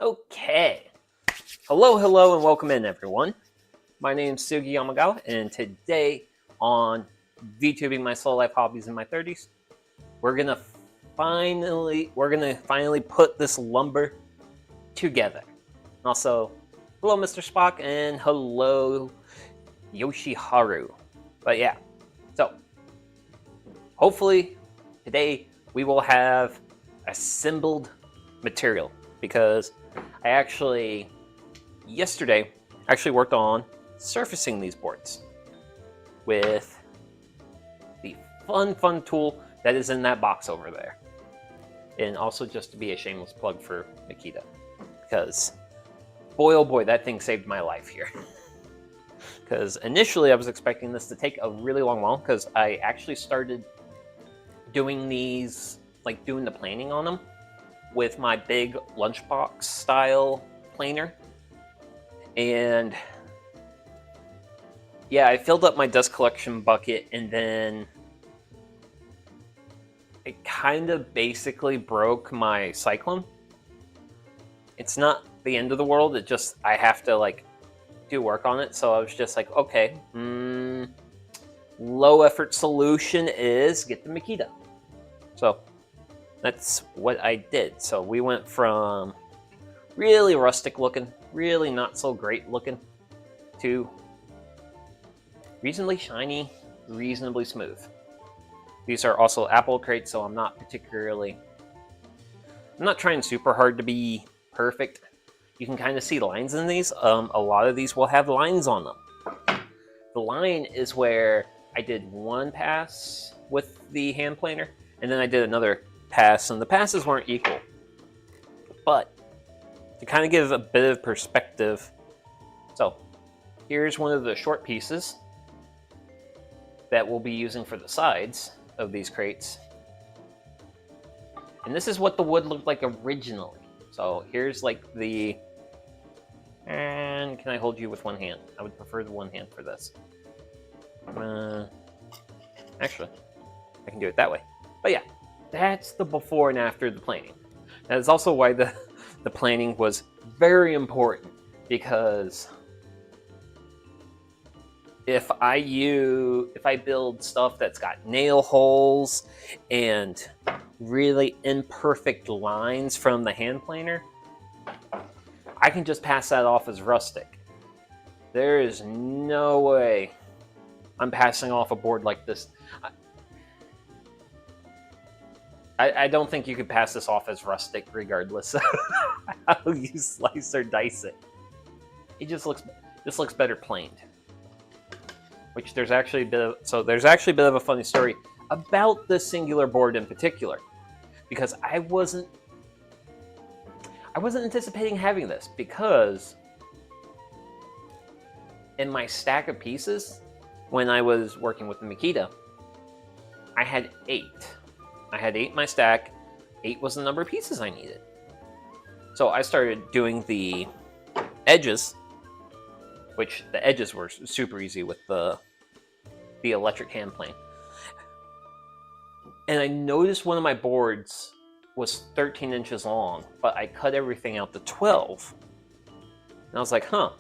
Okay. Hello, and welcome in, everyone. My name's Sugi Yamagawa, and today on VTubing My Slow Life Hobbies in My 30s, we're gonna finally put this lumber together. Also, hello, Mr. Spock, and hello, Yoshiharu. But yeah, so hopefully today we will have assembled material because I yesterday worked on surfacing these boards with the fun tool that is in that box over there. And also just to be a shameless plug for Nikita, because boy oh boy, that thing saved my life here. Because initially I was expecting this to take a really long while, because I actually started doing these, like doing the planing on them with my big lunchbox style planer. And yeah, I filled up my dust collection bucket, and then it kind of basically broke my cyclone. It's not the end of the world, it just, I have to like do work on it. So I was just like, okay, low effort solution is get the Makita. So that's what I did. So we went from really rustic looking, really not so great looking, to reasonably shiny, reasonably smooth. These are also apple crates, so I'm not trying super hard to be perfect. You can kind of see lines in these. A lot of these will have lines on them. The line is where I did one pass with the hand planer, and then I did another pass, and the passes weren't equal. But to kind of give a bit of perspective, so here's one of the short pieces that we'll be using for the sides of these crates. And this is what the wood looked like originally. So here's like the, and can I hold you with one hand? I would prefer the one hand for this. Actually, I can do it that way. But yeah, that's the before and after the planing. That is also why the planing was very important, because if I build stuff that's got nail holes and really imperfect lines from the hand planer, I can just pass that off as rustic. There is no way I'm passing off a board like this. I don't think you could pass this off as rustic regardless of how you slice or dice it. This looks better planed. Which there's actually a bit of a funny story about this singular board in particular, because I wasn't anticipating having this, because in my stack of pieces when I was working with the Makita, I had 8. I had 8 in my stack. 8 was the number of pieces I needed. So I started doing the edges, which the edges were super easy with the electric hand plane. And I noticed one of my boards was 13 inches long, but I cut everything out to 12. And I was like, huh,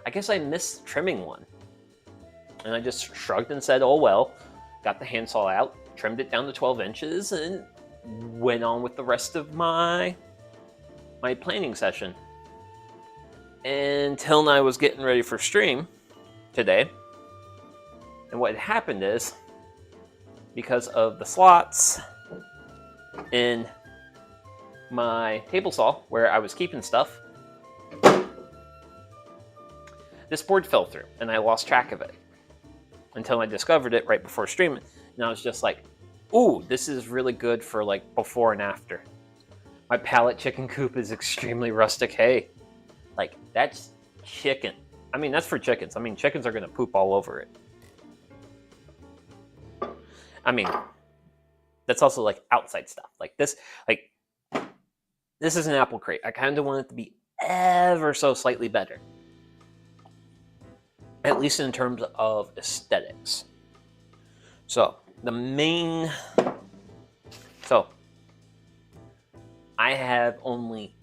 I guess I missed trimming one. And I just shrugged and said, oh well, got the handsaw out, trimmed it down to 12 inches, and went on with the rest of my planing session. Until I was getting ready for stream today. And what happened is, because of the slots in my table saw where I was keeping stuff, this board fell through and I lost track of it until I discovered it right before streaming. And I was just like, ooh, this is really good for like before and after. My Pallet chicken coop is extremely rustic. Hey, like that's chicken. I mean, that's for chickens. I mean, chickens are gonna poop all over it. I mean, that's also like outside stuff. Like this is an apple crate. I kind of want it to be ever so slightly better. At least in terms of aesthetics. So I have only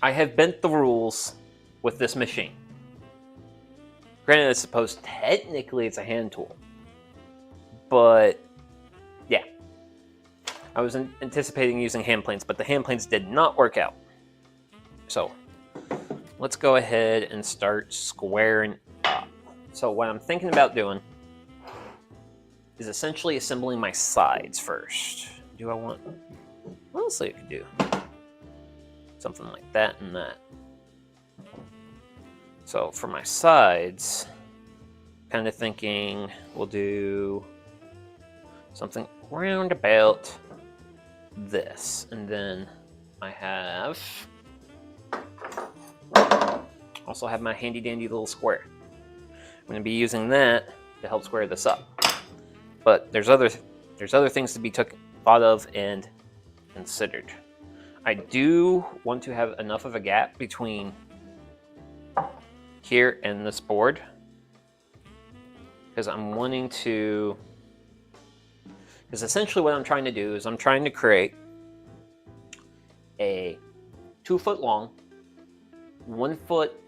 I have bent the rules with this machine. Granted, I suppose technically it's a hand tool, but yeah. I was anticipating using hand planes, but the hand planes did not work out. So let's go ahead and start squaring up. So what I'm thinking about doing is essentially assembling my sides first. Do I want... Honestly, I could do something like that and that. So for my sides, kind of thinking we'll do something round about this. And then I have... also have my handy dandy little square. I'm going to be using that to help square this up. But there's other things to be thought of and considered. I do want to have enough of a gap between here and this board, because I'm wanting to, because essentially what I'm trying to do is I'm trying to create a 2 foot long, 1 foot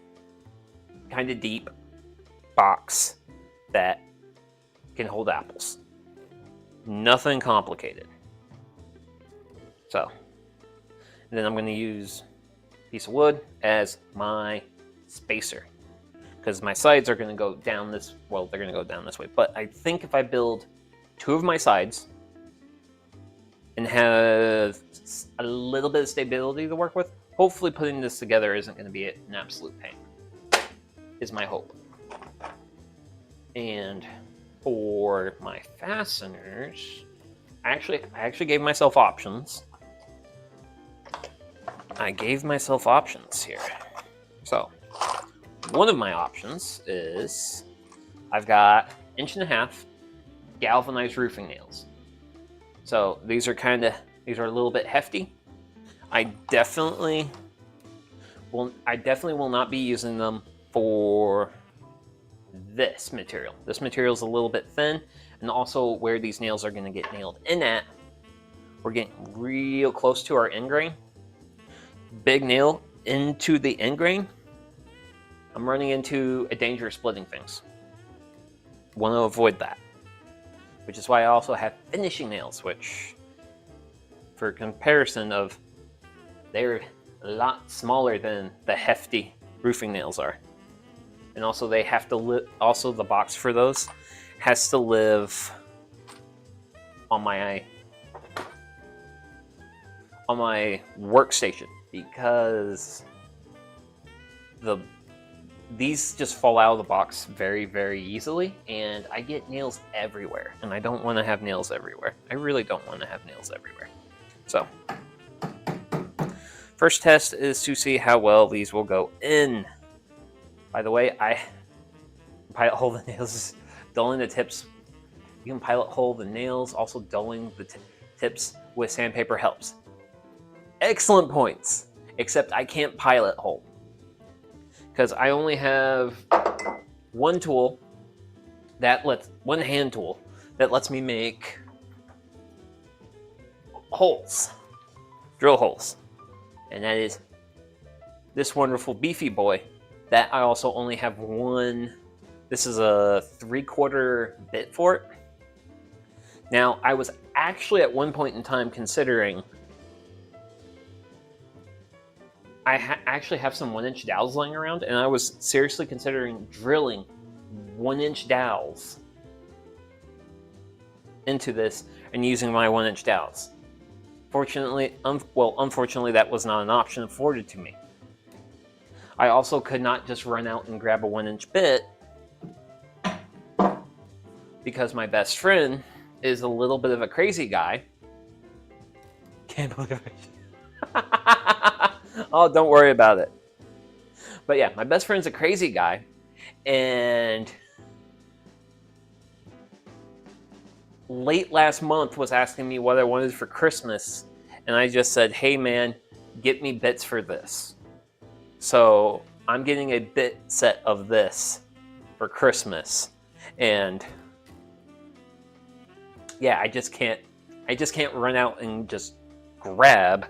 kind of deep box that can hold apples. Nothing complicated. So, and then I'm going to use a piece of wood as my spacer, because my sides are going to go down this, well, they're going to go down this way. But I think if I build 2 of my sides and have a little bit of stability to work with, hopefully putting this together isn't going to be an absolute pain, is my hope. And for my fasteners, I actually gave myself options. I gave myself options here. So one of my options is I've got 1.5 inch galvanized roofing nails. So these are a little bit hefty. I definitely will not be using them for this material. This material is a little bit thin, and also where these nails are going to get nailed in at, we're getting real close to our end grain. Big nail into the end grain, I'm running into a danger of splitting things. Want to avoid that, which is why I also have finishing nails, which, for comparison of, they're a lot smaller than the hefty roofing nails are. And also they have to live, also the box for those has to live on my workstation, because these just fall out of the box very, very easily, and I get nails everywhere, and I don't want to have nails everywhere. I really don't want to have nails everywhere. So, first test is to see how well these will go in. By the way, I pilot hole the nails, dulling the tips. You can pilot hole the nails, also dulling the tips with sandpaper helps. Excellent points, except I can't pilot hole, because I only have one tool that one hand tool that lets me make holes, drill holes, and that is this wonderful beefy boy that I also only have one. This is a 3/4 bit for it. Now, I was actually at one point in time considering, I actually have some 1-inch dowels laying around, and I was seriously considering drilling 1-inch dowels into this and using my 1-inch dowels. Fortunately, unfortunately, that was not an option afforded to me. I also could not just run out and grab a 1-inch bit, because my best friend is a little bit of a crazy guy. Can't believe it. Oh, don't worry about it. But yeah, my best friend's a crazy guy, and late last month was asking me what I wanted for Christmas, and I just said, hey man, get me bits for this. So I'm getting a bit set of this for Christmas, and yeah, I just can't run out and just grab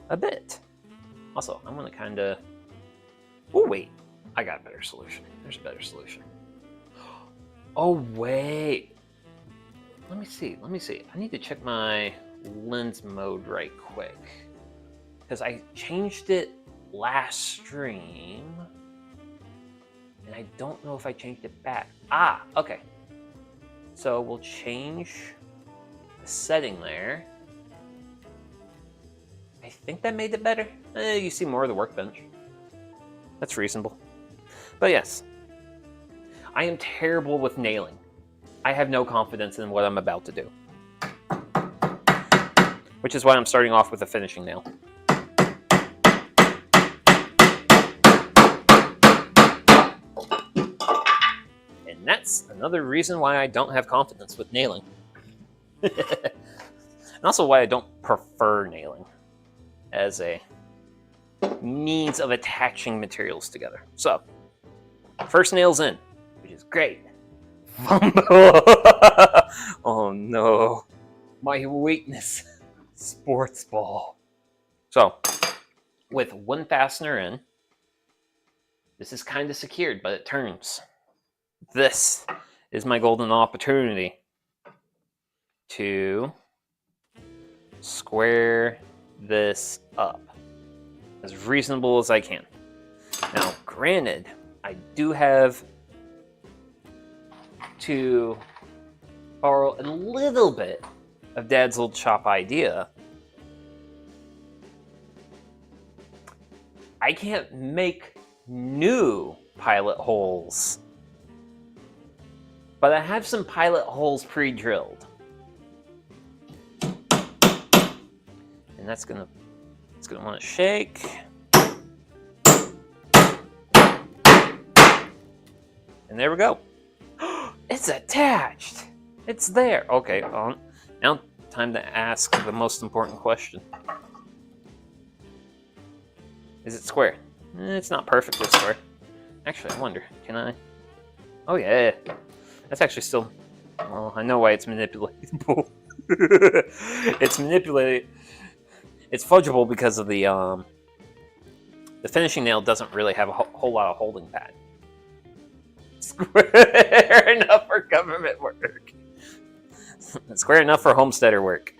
a bit. Also, I'm gonna kind of... Oh, wait. I got a better solution. There's a better solution. Oh, wait. Let me see. I need to check my lens mode right quick. Because I changed it last stream. And I don't know if I changed it back. Ah, okay. So we'll change the setting there. I think that made it better. You see more of the workbench. That's reasonable. But yes, I am terrible with nailing. I have no confidence in what I'm about to do. Which is why I'm starting off with a finishing nail. And that's another reason why I don't have confidence with nailing. And also why I don't prefer nailing as a means of attaching materials together. So, first nail's in, which is great. Oh no, my weakness, sports ball. So, with one fastener in, this is kind of secured, but it turns. This is my golden opportunity to square this up as reasonable as I can. Now, granted, I do have to borrow a little bit of Dad's old shop idea. I can't make new pilot holes, but I have some pilot holes pre-drilled. And it's gonna want to shake. And there we go. It's attached. It's there. Okay, now time to ask the most important question. Is it square? It's not perfectly square. Actually, I wonder, can I? Oh yeah, that's actually still, well, I know why it's manipulatable. It's manipulated. It's fudgeable because of the finishing nail doesn't really have a whole lot of holding pad. Square enough for government work. Square enough for homesteader work.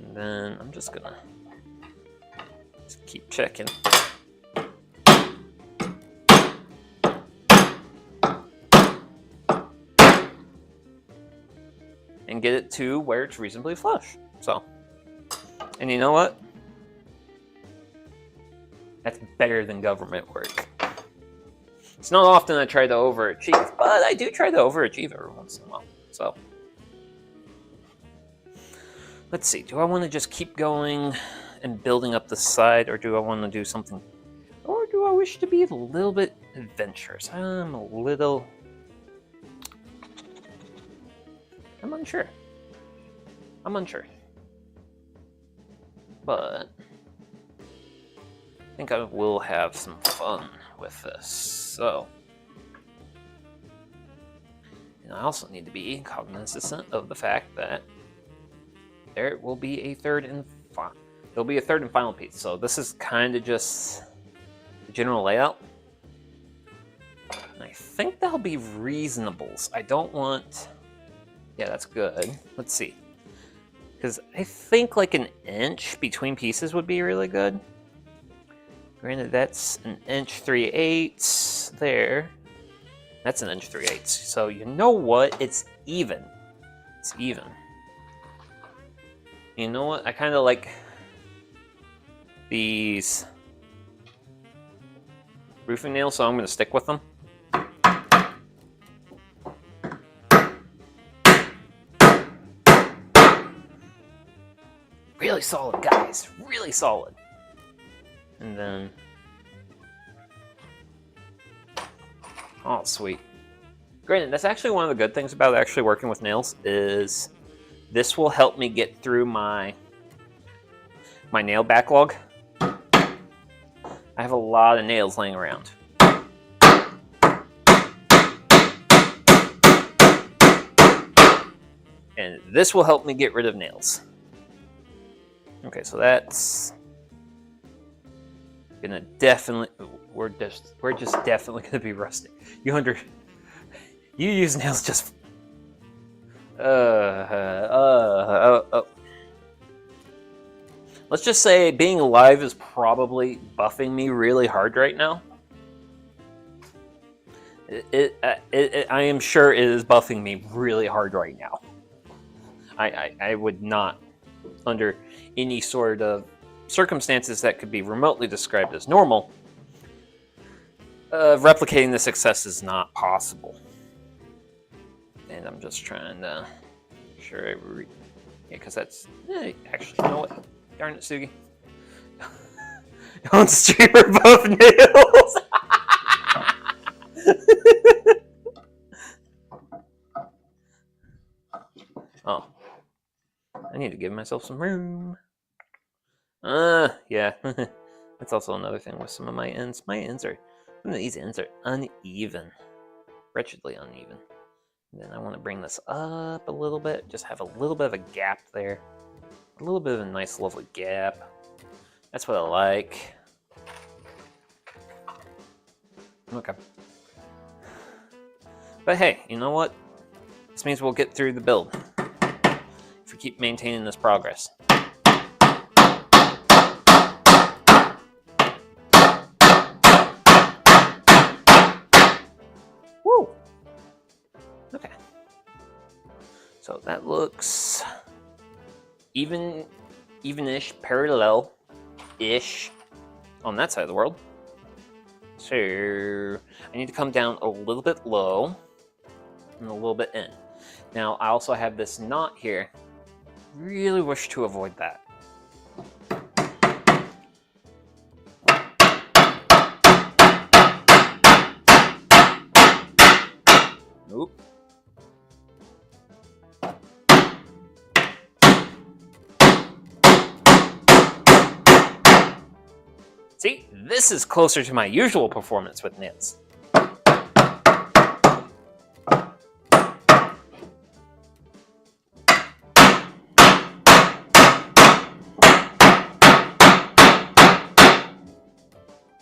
And then I'm just gonna keep checking. And get it to where it's reasonably flush. So, and you know what? That's better than government work. It's not often I try to overachieve, but I do try to overachieve every once in a while. So, let's see. Do I want to just keep going and building up the side, or do I want to do something? Or do I wish to be a little bit adventurous? I'm unsure. But I think I will have some fun with this. So, and I also need to be cognizant of the fact that there will be a third and final piece. So this is kind of just the general layout. And I think that'll be reasonables. I don't want... Yeah, that's good. Let's see. Because I think like an inch between pieces would be really good. Granted, that's an inch 3/8 there. That's an inch 3/8. So you know what? It's even. It's even. You know what? I kind of like these roofing nails, so I'm going to stick with them. Really solid, guys. Really solid. And then... Oh, sweet. Granted, that's actually one of the good things about actually working with nails is this will help me get through my nail backlog. I have a lot of nails laying around. And this will help me get rid of nails. Okay, so that's gonna definitely, we're just definitely gonna be rusty. You use nails just let's just say being alive is probably buffing me really hard right now. I am sure it is buffing me really hard right now. I would not, under any sort of circumstances that could be remotely described as normal, replicating the success is not possible. And I'm just trying to make sure yeah, because that's actually, you know what? Darn it, Sugi. Don't streamer buff nails. Oh, I need to give myself some room. Yeah. That's also another thing with some of my ends. My ends are, some of these ends are uneven, wretchedly uneven. And then I want to bring this up a little bit, just have a little bit of a gap there. A little bit of a nice, lovely gap. That's what I like. Okay. But hey, you know what? This means we'll get through the build if we keep maintaining this progress. Woo! Okay. So that looks even-ish, parallel-ish on that side of the world. So I need to come down a little bit low and a little bit in. Now I also have this knot here. Really wish to avoid that. Nope. See, this is closer to my usual performance with nails.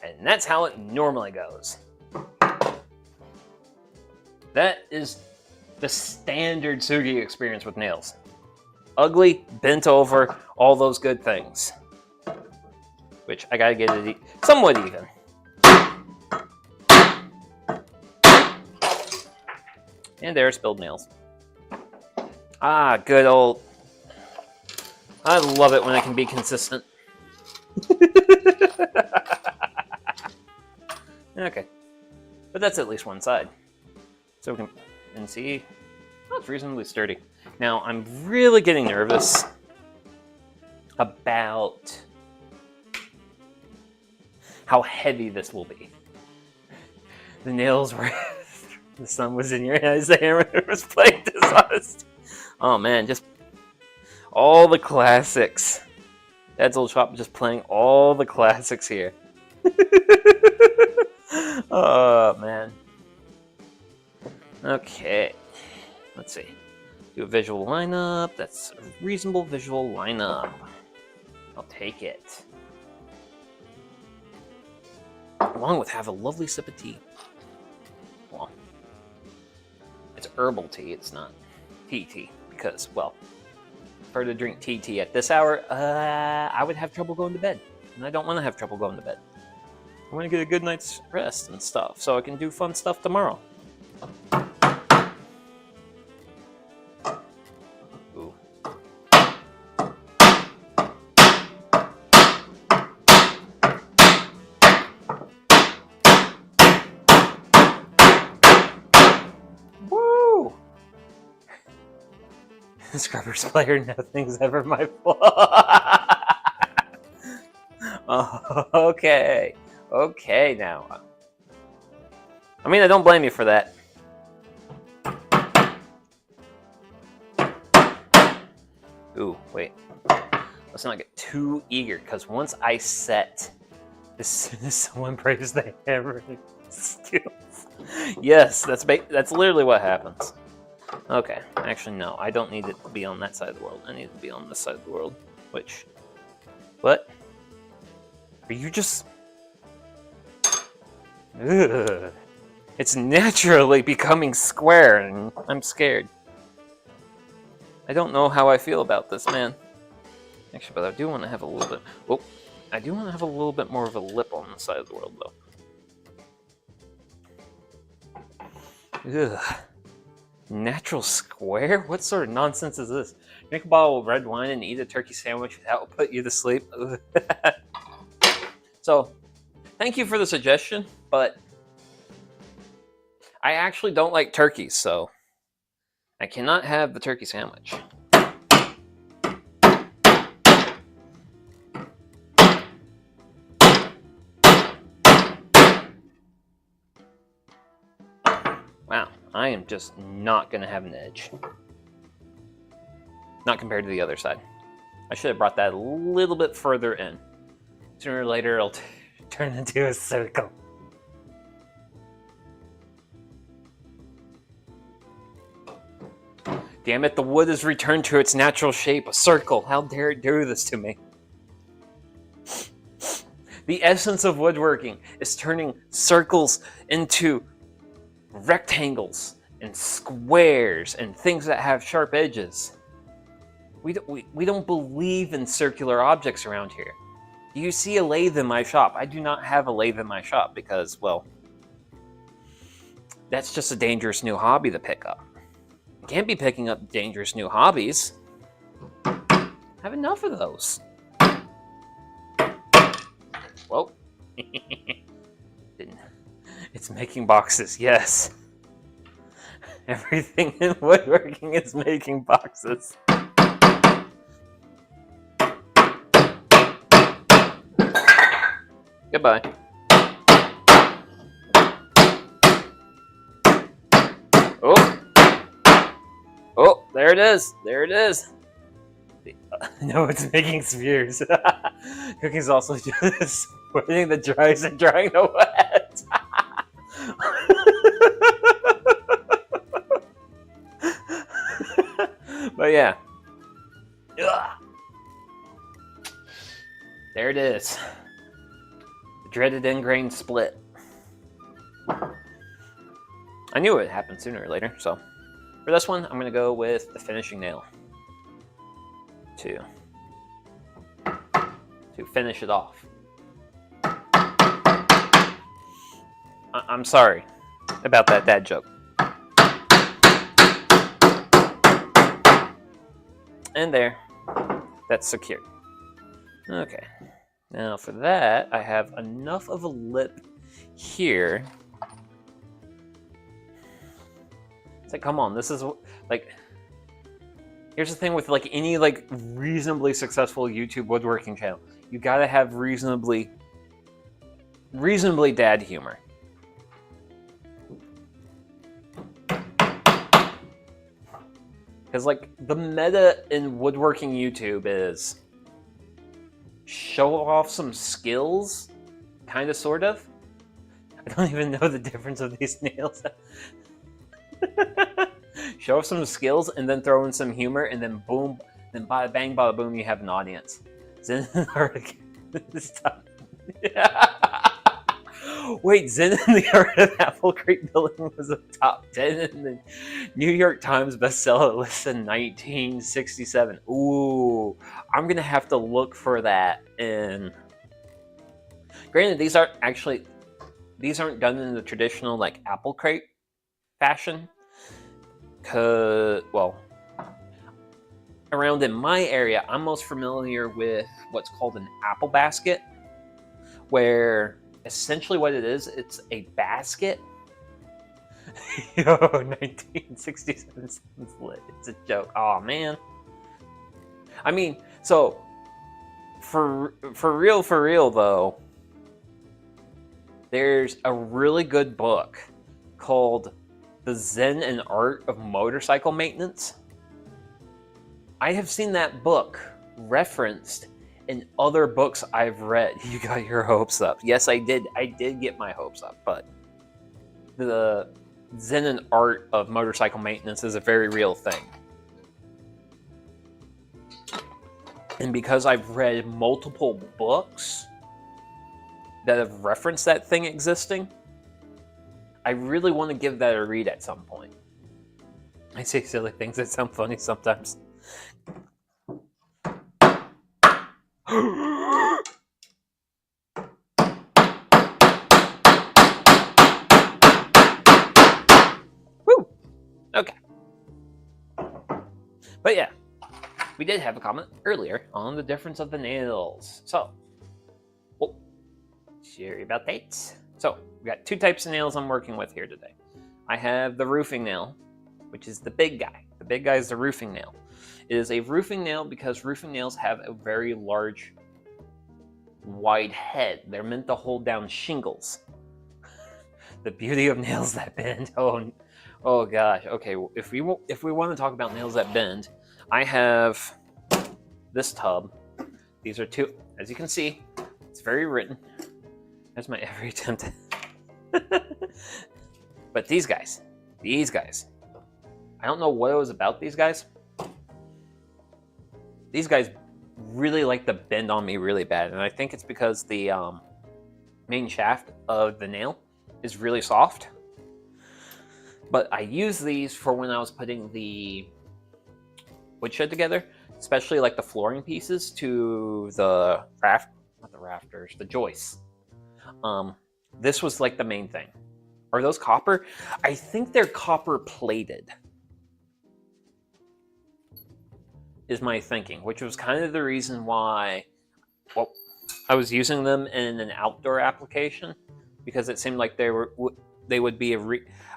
And that's how it normally goes. That is the standard Sugi experience with nails. Ugly, bent over, all those good things. Which I gotta get it somewhat even. And there, spilled nails. Ah, good old. I love it when I can be consistent. Okay. But that's at least one side. So we can see, oh, it's reasonably sturdy. Now, I'm really getting nervous about how heavy this will be. The nails were, the sun was in your eyes, the hammer was playing dishonest. Oh man, just all the classics. Dad's old shop just playing all the classics here. Oh man. Okay, let's see. Do a visual lineup. That's a reasonable visual lineup. I'll take it. Along with have a lovely sip of tea. Well, it's herbal tea, it's not tea, because, well, if I were to drink tea at this hour, I would have trouble going to bed. And I don't want to have trouble going to bed. I want to get a good night's rest and stuff, so I can do fun stuff tomorrow. Ooh. Woo! Scrubbers player, nothing's ever my fault. Oh, okay. Okay, now. I mean, I don't blame you for that. Ooh, wait. Let's not get too eager, because once I set, as soon as someone breaks the hammer skills. Yes, that's literally what happens. Okay, actually no, I don't need it to be on that side of the world. I need it to be on this side of the world. Which... What? Are you just... Ugh. It's naturally becoming square, and I'm scared. I don't know how I feel about this, man. Actually, but I do want to have a little bit... Oh, I do want to have a little bit more of a lip on the side of the world, though. Ugh. Natural square? What sort of nonsense is this? Drink a bottle of red wine and eat a turkey sandwich. That will put you to sleep. So, thank you for the suggestion, but I actually don't like turkeys, so I cannot have the turkey sandwich. Wow, I am just not going to have an edge. Not compared to the other side. I should have brought that a little bit further in. Sooner or later, it'll turn into a circle. Damn it, the wood has returned to its natural shape, a circle. How dare it do this to me? The essence of woodworking is turning circles into rectangles and squares and things that have sharp edges. We don't believe in circular objects around here. Do you see a lathe in my shop? I do not have a lathe in my shop because, well, that's just a dangerous new hobby to pick up. You can't be picking up dangerous new hobbies. I have enough of those. Whoa. It's making boxes, yes. Everything in woodworking is making boxes. Goodbye. Oh. Oh, there it is. There it is. No, it's making spheres. Cooking's also just wetting the dries and drying the wet. But yeah. Ugh. There it is. The dreaded end grain split. I knew it would happen sooner or later, so for this one, I'm going to go with the finishing nail to finish it off. I'm sorry about that dad joke. And there, that's secured. Okay, now for that, I have enough of a lip here. It's like, come on, this is like, here's the thing with like any like reasonably successful YouTube woodworking channel. You gotta have reasonably dad humor. Because like the meta in woodworking YouTube is show off some skills, kind of, sort of. I don't even know the difference of these nails. Show off some skills and then throw in some humor and then boom, then bada bang, bada boom, you have an audience. Zen and the Art this time. Wait, Zen and the Art of Apple Crate Building was a top 10 in the New York Times bestseller list in 1967. Ooh, I'm gonna have to look for that. And granted, these aren't done in the traditional like apple crate fashion. Cause, well, around in my area, I'm most familiar with what's called an apple basket, where essentially what it is, it's a basket. Yo, 1967 sounds lit. It's a joke. Oh man. I mean, so for real though, there's a really good book called The Zen and Art of Motorcycle Maintenance. I have seen that book referenced in other books I've read. You got your hopes up. Yes, I did. I did get my hopes up, but the zen and art of motorcycle maintenance is a very real thing. And because I've read multiple books that have referenced that thing existing, I really want to give that a read at some point. I say silly things that sound funny sometimes. Woo! Okay. But yeah, we did have a comment earlier on the difference of the nails. So, sorry about that. So, we got two types of nails I'm working with here today. I have the roofing nail, which is the big guy. The big guy is the roofing nail. It is a roofing nail because roofing nails have a very large, wide head. They're meant to hold down shingles. The beauty of nails that bend. Oh gosh. Okay, if we want to talk about nails that bend, I have this tub. These are two, as you can see, it's very written. That's my every attempt. But these guys, I don't know what it was about these guys. These guys really like to bend on me really bad, and I think it's because the main shaft of the nail is really soft. But I use these for when I was putting the woodshed together, especially like the flooring pieces to the the joists. This was like the main thing. Are those copper? I think they're copper plated, is my thinking, which was kind of the reason why, well, I was using them in an outdoor application, because it seemed like they would be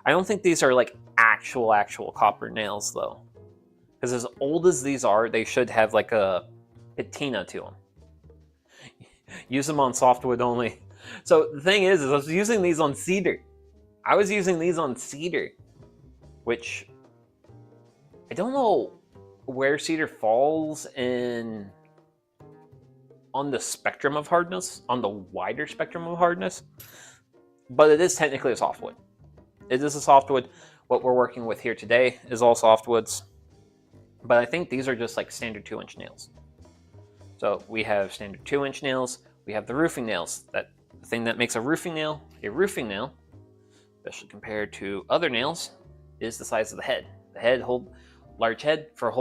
I don't think these are like actual copper nails though, because as old as these are, they should have like a patina to them. Use them on softwood only. So the thing is I was using these on cedar. Which I don't know where cedar falls on the spectrum of hardness, on the wider spectrum of hardness, but it is technically a softwood. It is a softwood. What we're working with here today is all softwoods, but I think these are just like standard 2-inch nails. So we have standard 2-inch nails. We have the roofing nails. The thing that makes a roofing nail, especially compared to other nails, is the size of the head. The head, large head for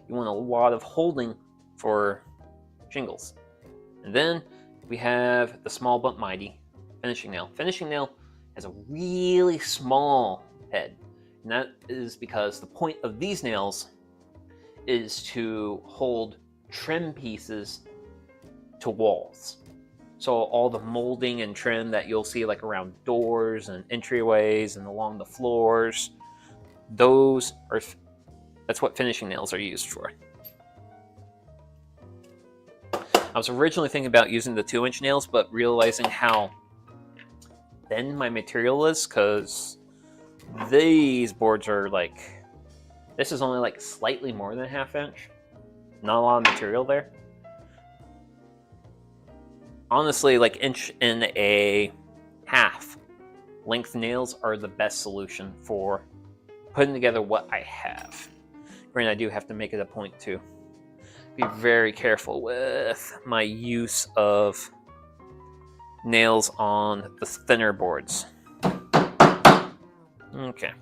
you want a lot of holding for shingles. And then we have the small but mighty finishing nail. Finishing nail has a really small head, and that is because the point of these nails is to hold trim pieces to walls. So all the molding and trim that you'll see like around doors and entryways and along the floors, that's what finishing nails are used for. I was originally thinking about using the 2-inch nails, but realizing how thin my material is, because these boards are like, this is only like slightly more than a 1/2 inch. Not a lot of material there. Honestly, like 1.5 inch length nails are the best solution for putting together what I have. Granted, I do have to make it a point to be very careful with my use of nails on the thinner boards. Okay.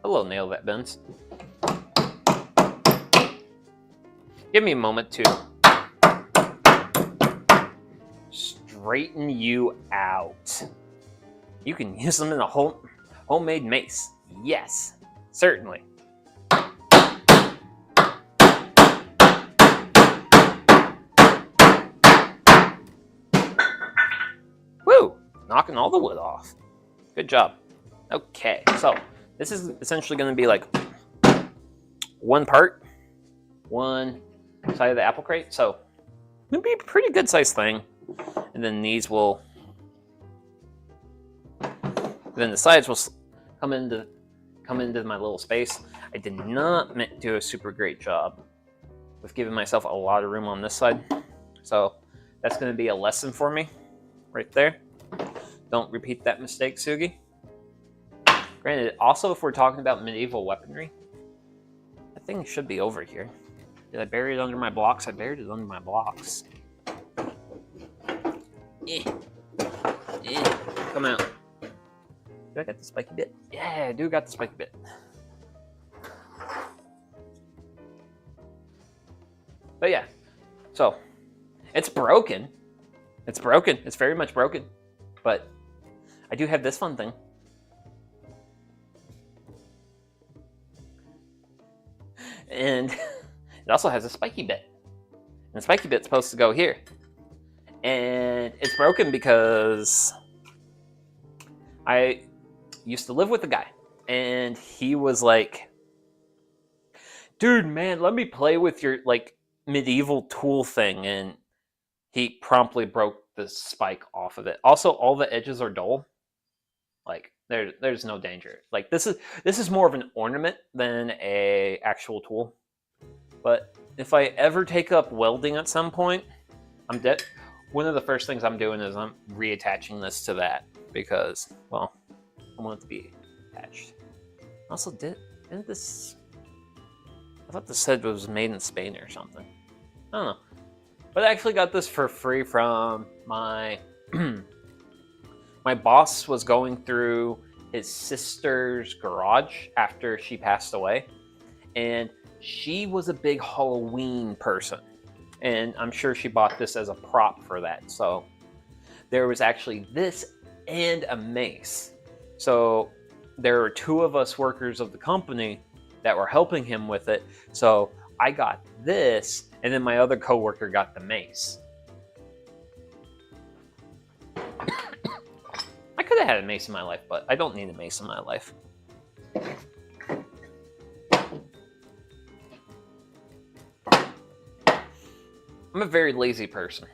Hello, nail that bends. Give me a moment to straighten you out. You can use them in a homemade mace. Yes, certainly. Woo! Knocking all the wood off. Good job. Okay, so this is essentially going to be like one side of the apple crate, so it'll be a pretty good sized thing. And then these will, then the sides will come into my little space. I did not do a super great job with giving myself a lot of room on this side, so that's going to be a lesson for me right there. Don't repeat that mistake, Sugi. Granted, also if we're talking about medieval weaponry, that thing should be over here. Did I bury it under my blocks? I buried it under my blocks. Come out. Do I got the spiky bit? Yeah, I do got the spiky bit. But yeah, so it's broken. It's broken. It's very much broken. But I do have this fun thing. And it also has a spiky bit. And the spiky bit's supposed to go here. And it's broken because I used to live with a guy. And he was like, dude, man, let me play with your like medieval tool thing. And he promptly broke the spike off of it. Also, all the edges are dull. Like there's no danger. Like this is more of an ornament than a actual tool. But if I ever take up welding at some point, I'm dead. One of the first things I'm doing is I'm reattaching this to that because, well, I want it to be attached. Also, didn't this? I thought this said it was made in Spain or something. I don't know. But I actually got this for free from my my boss was going through his sister's garage after she passed away, and she was a big Halloween person, and I'm sure she bought this as a prop for that. So there was actually this and a mace. So there were two of us workers of the company that were helping him with it. So I got this, and then my other coworker got the mace. I could have had a mace in my life, but I don't need a mace in my life. I'm a very lazy person.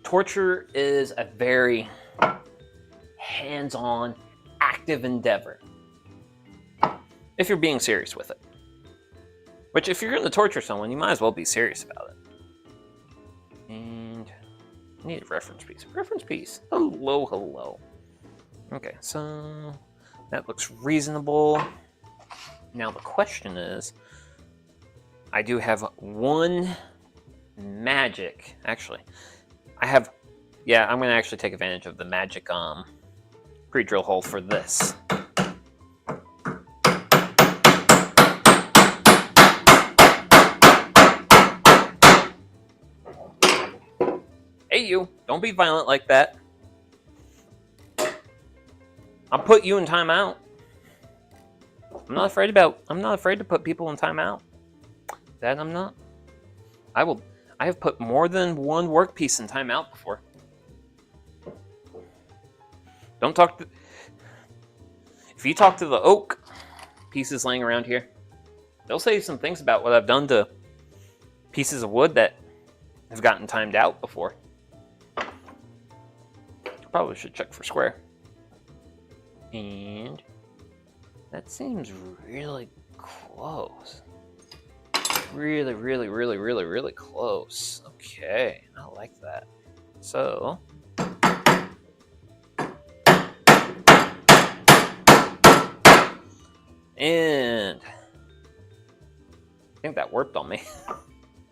Torture is a very hands-on, active endeavor. If you're being serious with it. Which, if you're going to torture someone, you might as well be serious about it. And I need a reference piece. Reference piece. Hello, hello. Okay, so that looks reasonable. Now the question is, I do have one magic. Actually, I have. Yeah, I'm going to actually take advantage of the magic pre-drill hole for this. Hey, you! Don't be violent like that. I'll put you in timeout. I'm not afraid to put people in timeout. That I'm not. I have put more than one work piece in timeout before. Don't talk to... If you talk to the oak pieces laying around here, they'll say some things about what I've done to pieces of wood that have gotten timed out before. Probably should check for square. And that seems really close. Really, really, really, really, really close. Okay, I like that. So and I think that worked on me. I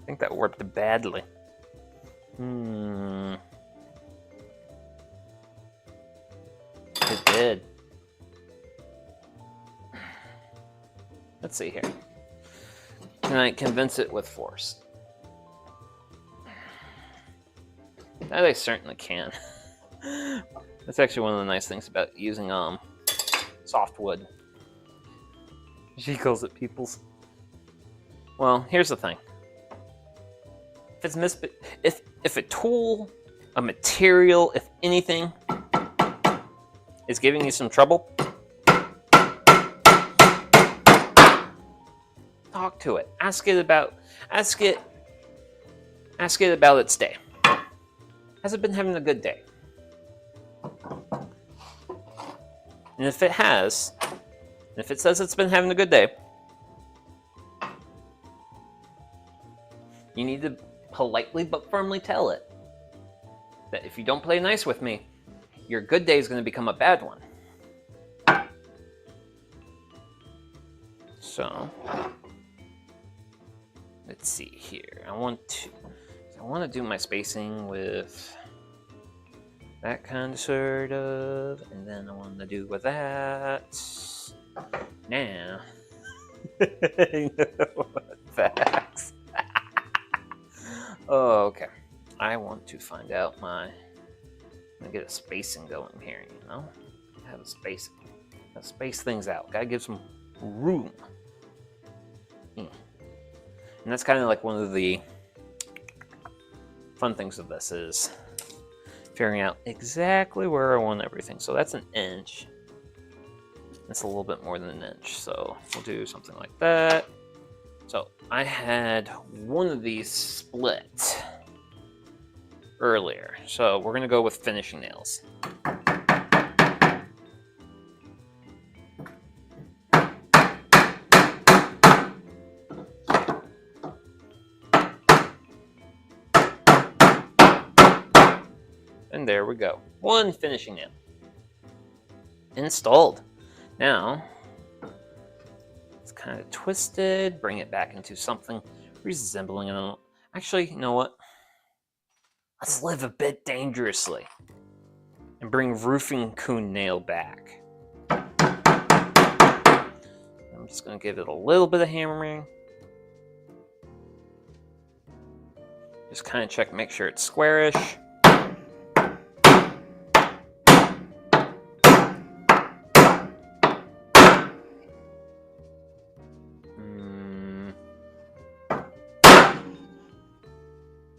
think that worked badly. It did. Let's see here. Can I convince it with force? That I certainly can. That's actually one of the nice things about using softwood. She calls it people's. Well, here's the thing. If it's if a tool, a material, if anything, is giving you some trouble, talk to it. Ask it about its day. Has it been having a good day? And if it has, if it says it's been having a good day, you need to politely but firmly tell it that if you don't play nice with me, your good day is going to become a bad one. So, let's see here. I want to do my spacing with that kind of sort of, and then I want to do with that. Now, facts. Oh, okay. I want to find out I'm gonna get a spacing going here, you know? Have a spacing. Gotta space things out. Gotta give some room. And that's kind of like one of the fun things of this is figuring out exactly where I want everything. So that's an inch. That's a little bit more than an inch. So we'll do something like that. So I had one of these split earlier. So we're gonna go with finishing nails. And there we go. One finishing nail. Installed. Now, it's kind of twisted. Bring it back into something resembling it. Actually, you know what? Let's live a bit dangerously. And bring roofing coon nail back. I'm just going to give it a little bit of hammering. Just kind of check, make sure it's squarish.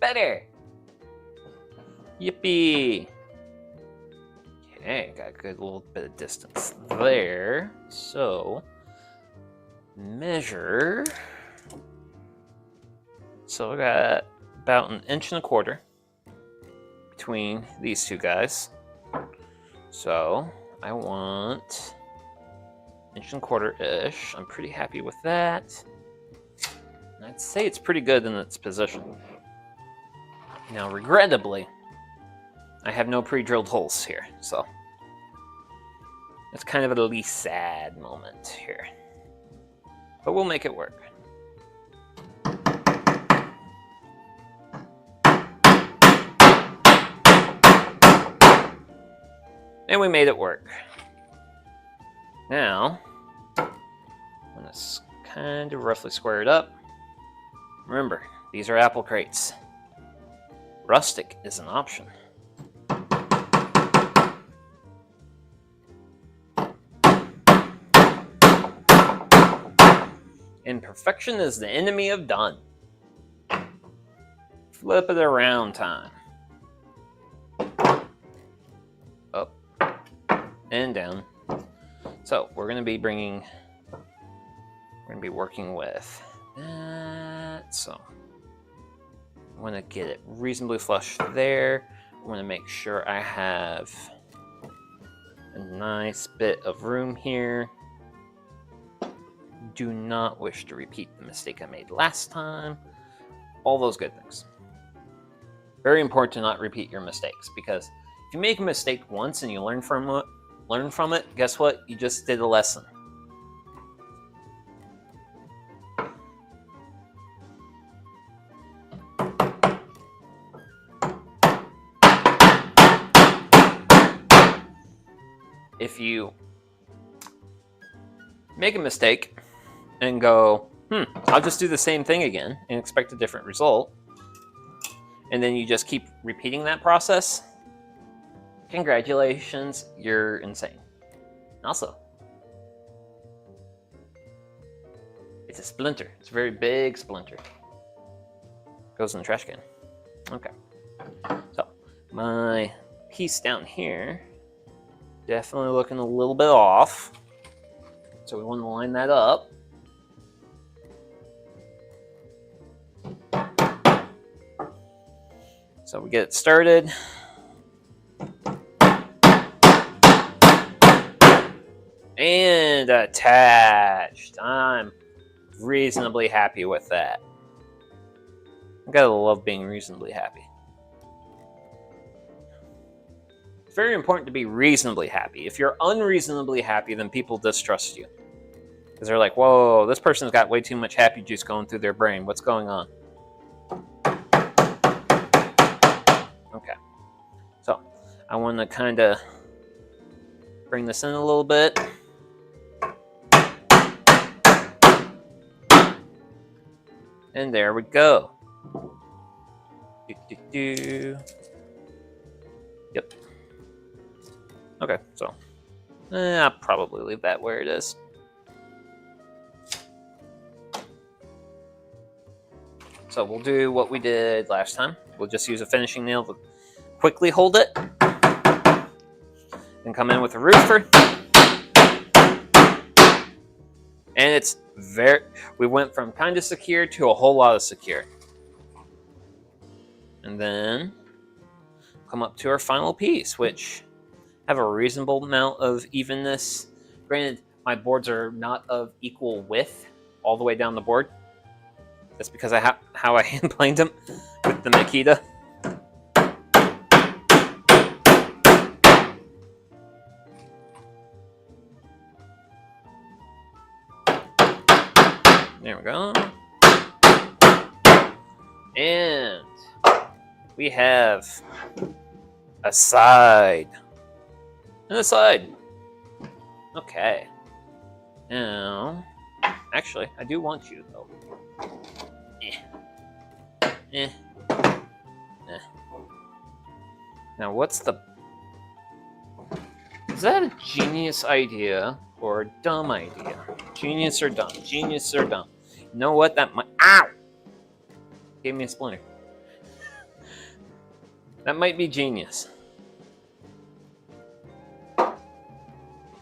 Better. Yippee. Okay, got a good little bit of distance there. So, measure. So I got about 1.25 inches between these two guys. So I want 1.25 inches-ish. I'm pretty happy with that. And I'd say it's pretty good in its position. Now, regrettably, I have no pre-drilled holes here, so it's kind of a least sad moment here. But we'll make it work. And we made it work. Now, I'm going to kind of roughly square it up. Remember, these are apple crates. Rustic is an option. Imperfection is the enemy of done. Flip it around time. Up and down. So we're going to be working with that. So I want to get it reasonably flush there. I want to make sure I have a nice bit of room here. Do not wish to repeat the mistake I made last time. All those good things. Very important to not repeat your mistakes, because if you make a mistake once and you learn from it, guess what? You just did a lesson. If you make a mistake and go, I'll just do the same thing again and expect a different result, and then you just keep repeating that process, congratulations, you're insane. Also, it's a splinter. It's a very big splinter. Goes in the trash can. Okay. So, my piece down here, definitely looking a little bit off. So we want to line that up. So we get it started. And attached. I'm reasonably happy with that. I gotta love being reasonably happy. It's very important to be reasonably happy. If you're unreasonably happy, then people distrust you. Because they're like, whoa, this person's got way too much happy juice going through their brain. What's going on? Okay. So, I want to kind of bring this in a little bit. And there we go. Yep. Okay, so I'll probably leave that where it is. So we'll do what we did last time. We'll just use a finishing nail to quickly hold it. And come in with a roofer. And it's we went from kind of secure to a whole lot of secure. And then come up to our final piece, which have a reasonable amount of evenness. Granted, my boards are not of equal width all the way down the board. That's because I how I hand planed them with the Makita. There we go. And we have a side. And a side. Okay. Now, actually, I do want you, though. Now, what's the... Is that a genius idea or a dumb idea? Genius or dumb? Genius or dumb? You know what? That might... Ow! Gave me a splinter. That might be genius.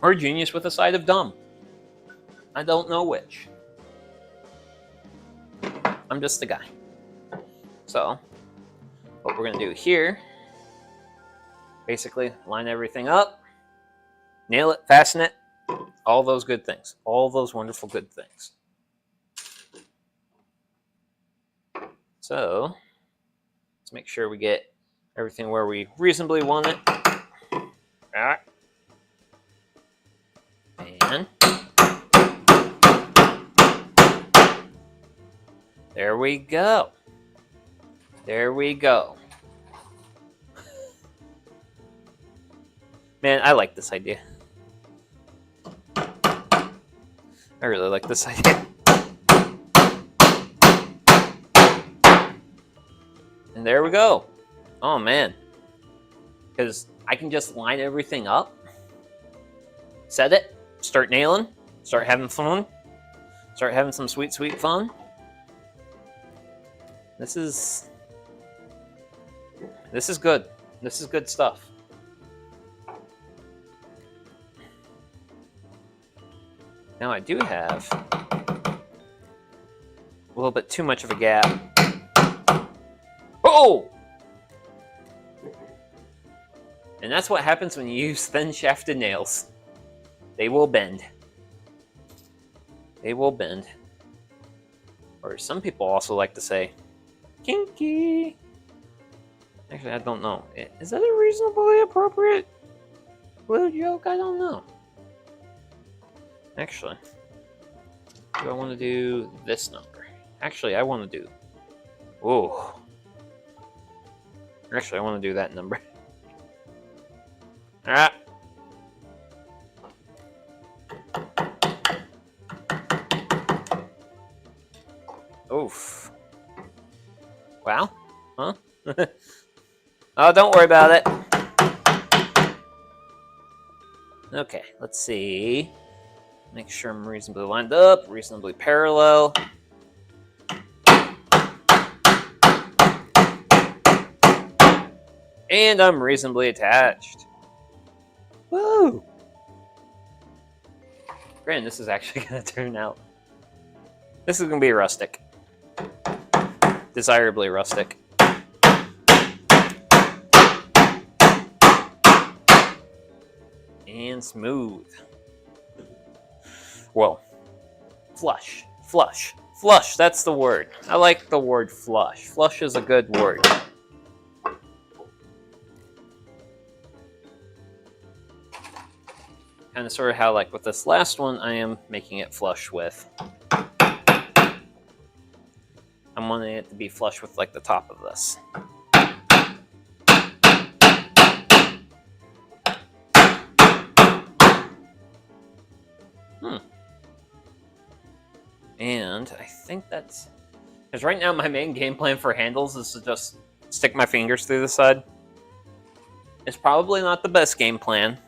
Or genius with a side of dumb. I don't know which. I'm just a guy. So, what we're going to do here, basically line everything up, nail it, fasten it, all those good things. All those wonderful good things. So, let's make sure we get everything where we reasonably want it. Alright. And there we go. There we go. Man, I like this idea. I really like this idea. And there we go. Oh, man. Because I can just line everything up, set it, start nailing, start having fun, start having some sweet, sweet fun. This is good. This is good stuff. Now I do have a little bit too much of a gap. Oh! And that's what happens when you use thin shafted nails. They will bend. They will bend. Or some people also like to say, kinky. Actually, I don't know. Is that a reasonably appropriate blue joke? I don't know. Actually, do I want to do this number? Actually, I want to do... Oh. Actually, I want to do that number. Alright. Oof. Wow. Huh? Oh, don't worry about it. Okay, let's see. Make sure I'm reasonably lined up, reasonably parallel. And I'm reasonably attached. Woo! Granted, this is actually going to turn out... This is going to be rustic. Desirably rustic. And smooth. Well, flush, flush, flush, that's the word. I like the word flush. Flush is a good word. of sort of how, like, with this last one, I am making it flush with... I'm wanting it to be flush with, like, the top of this. And I think that's... Because right now my main game plan for handles is to just stick my fingers through the side. It's probably not the best game plan,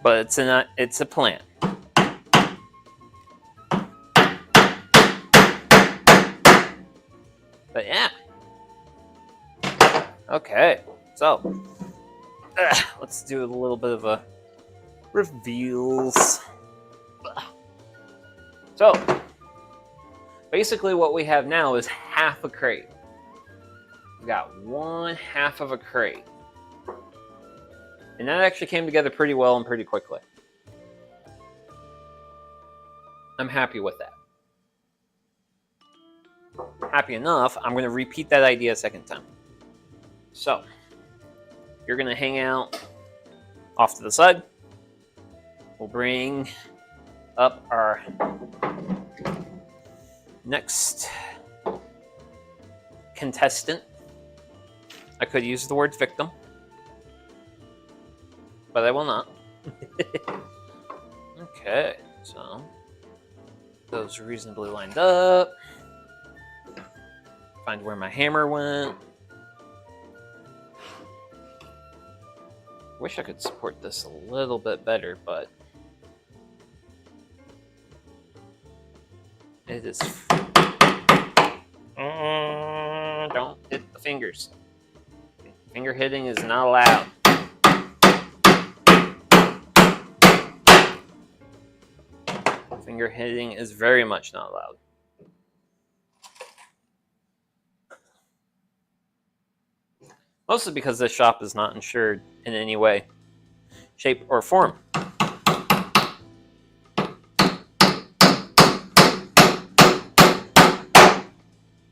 but it's a plan. But yeah. Okay, so let's do a little bit of a reveals. So basically what we have now is half a crate. We got 1/2 of a crate. And that actually came together pretty well and pretty quickly. I'm happy with that. Happy enough, I'm going to repeat that idea a second time. So, you're going to hang out off to the side. We'll bring up our next contestant. I could use the word victim, but I will not. Okay, so those reasonably lined up. Find where my hammer went. Wish I could support this a little bit better, but it is... don't hit the fingers. Finger hitting is not allowed. Finger hitting is very much not allowed. Mostly because this shop is not insured in any way, shape, or form.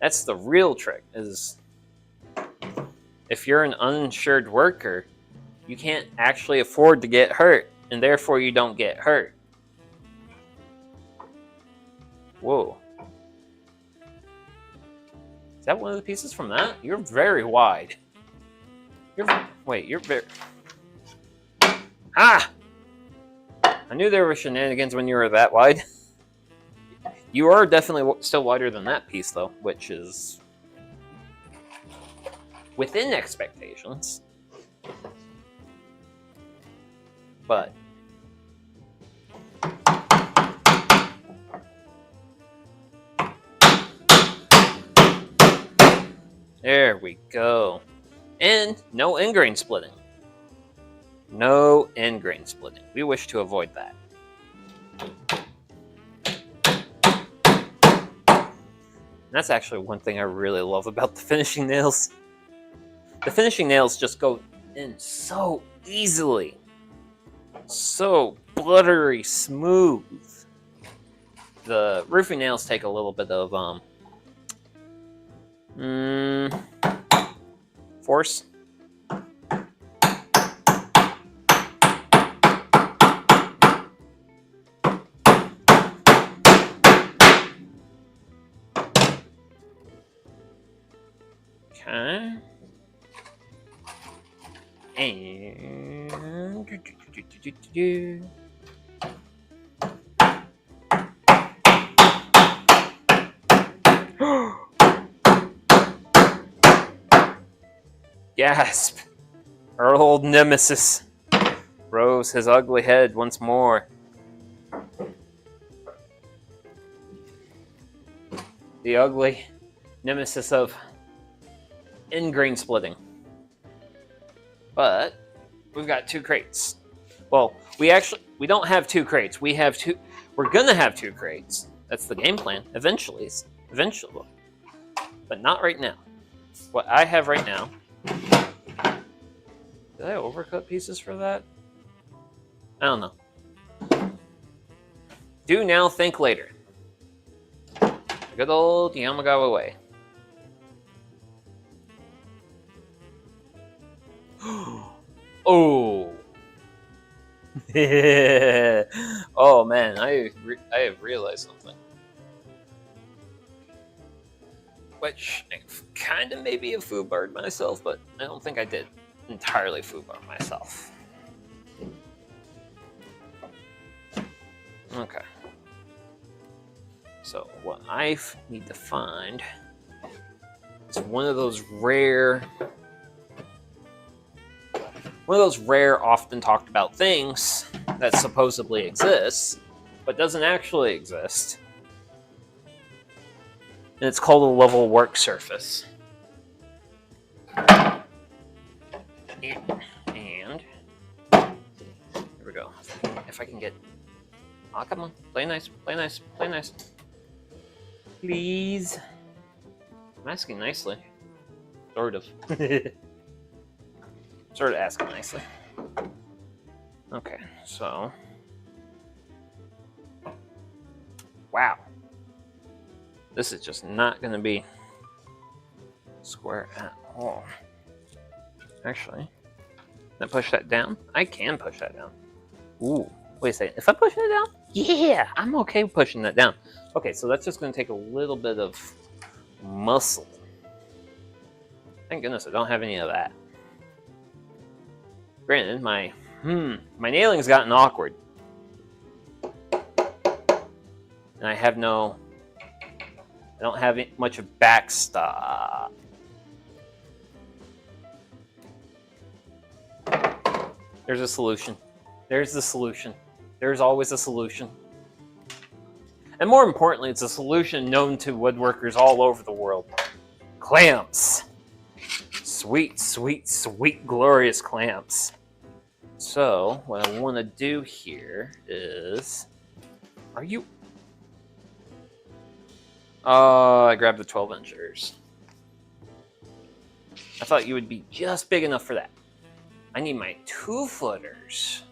That's the real trick, is if you're an uninsured worker, you can't actually afford to get hurt, and therefore you don't get hurt. Whoa. Is that one of the pieces from that? You're very wide. Wait, you're very... Ah! I knew there were shenanigans when you were that wide. You are definitely still wider than that piece, though, which is within expectations. But there we go. And no end grain splitting. No end grain splitting. We wish to avoid that. And that's actually one thing I really love about the finishing nails. The finishing nails just go in so easily. So buttery smooth. The roofing nails take a little bit of force. Okay. And gasp! Our old nemesis rose his ugly head once more. The ugly nemesis of end grain splitting. But we've got 2 crates. Well, we don't have 2 crates. We have 2. We're gonna have 2 crates. That's the game plan. Eventually, but not right now. What I have right now. Did I overcut pieces for that? I don't know. Do now, think later. Good old Yamagawa way. Oh. Oh man, I have realized something. Which kind of maybe a foobarred myself, but I don't think I did entirely foobar myself. Okay. So what I need to find is one of those rare, often talked about things that supposedly exists, but doesn't actually exist. And it's called a level work surface. And here we go. If I can get... Oh, come on. Play nice, play nice, play nice. Please. I'm asking nicely. Sort of. Sort of asking nicely. Okay, so... Wow. This is just not going to be square at all. Actually, can I push that down? I can push that down. Ooh, wait a second. If I push it down? Yeah, I'm okay pushing that down. Okay, so that's just going to take a little bit of muscle. Thank goodness I don't have any of that. Granted, my nailing's gotten awkward. And I don't have much of backstop. There's a solution. There's the solution. There's always a solution. And more importantly, it's a solution known to woodworkers all over the world. Clamps. Sweet, sweet, sweet, glorious clamps. So, what I want to do here is... Are you... Oh, I grabbed the 12-inchers. I thought you would be just big enough for that. I need my 2-footers.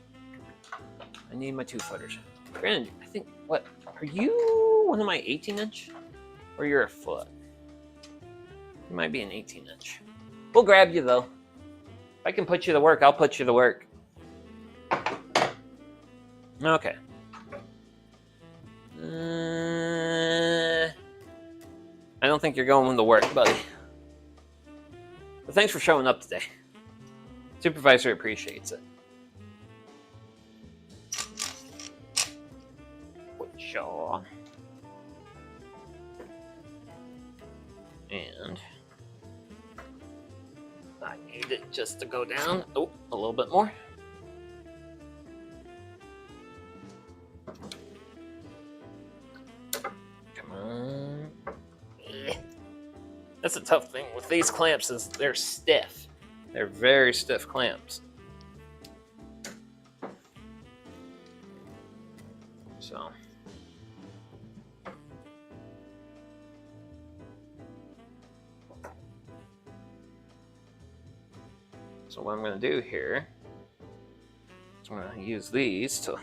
I need my 2-footers. Granted, I think, what, are you one of my 18-inch? Or you're a foot? You might be an 18-inch. We'll grab you, though. If I can put you to work, I'll put you to work. Okay. I don't think you're going to work, buddy. But thanks for showing up today. Supervisor appreciates it. Sure. And I need it just to go down. Oh, a little bit more. Come on. That's a tough thing with these clamps is they're stiff. They're very stiff clamps. So what I'm going to do here is I'm going to use these to...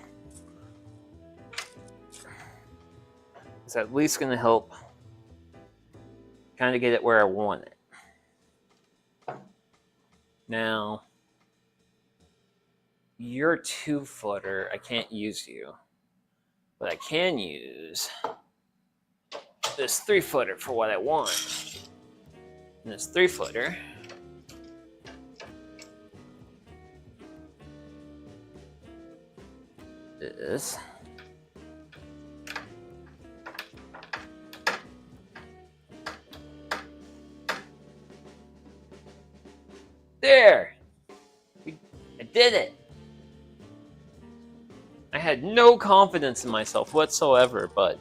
It's at least going to help kind of get it where I want it. Now, your 2-footer, I can't use you, but I can use this 3-footer for what I want. And this 3-footer is there. I did it. I had no confidence in myself whatsoever, but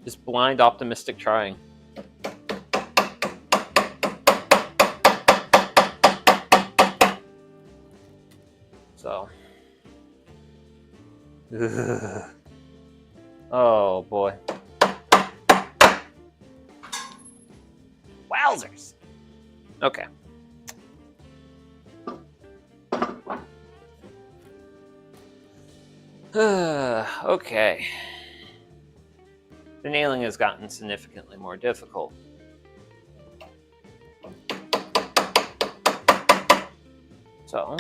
just blind optimistic trying. So, oh boy. Wowzers. Okay. Okay. The nailing has gotten significantly more difficult. So,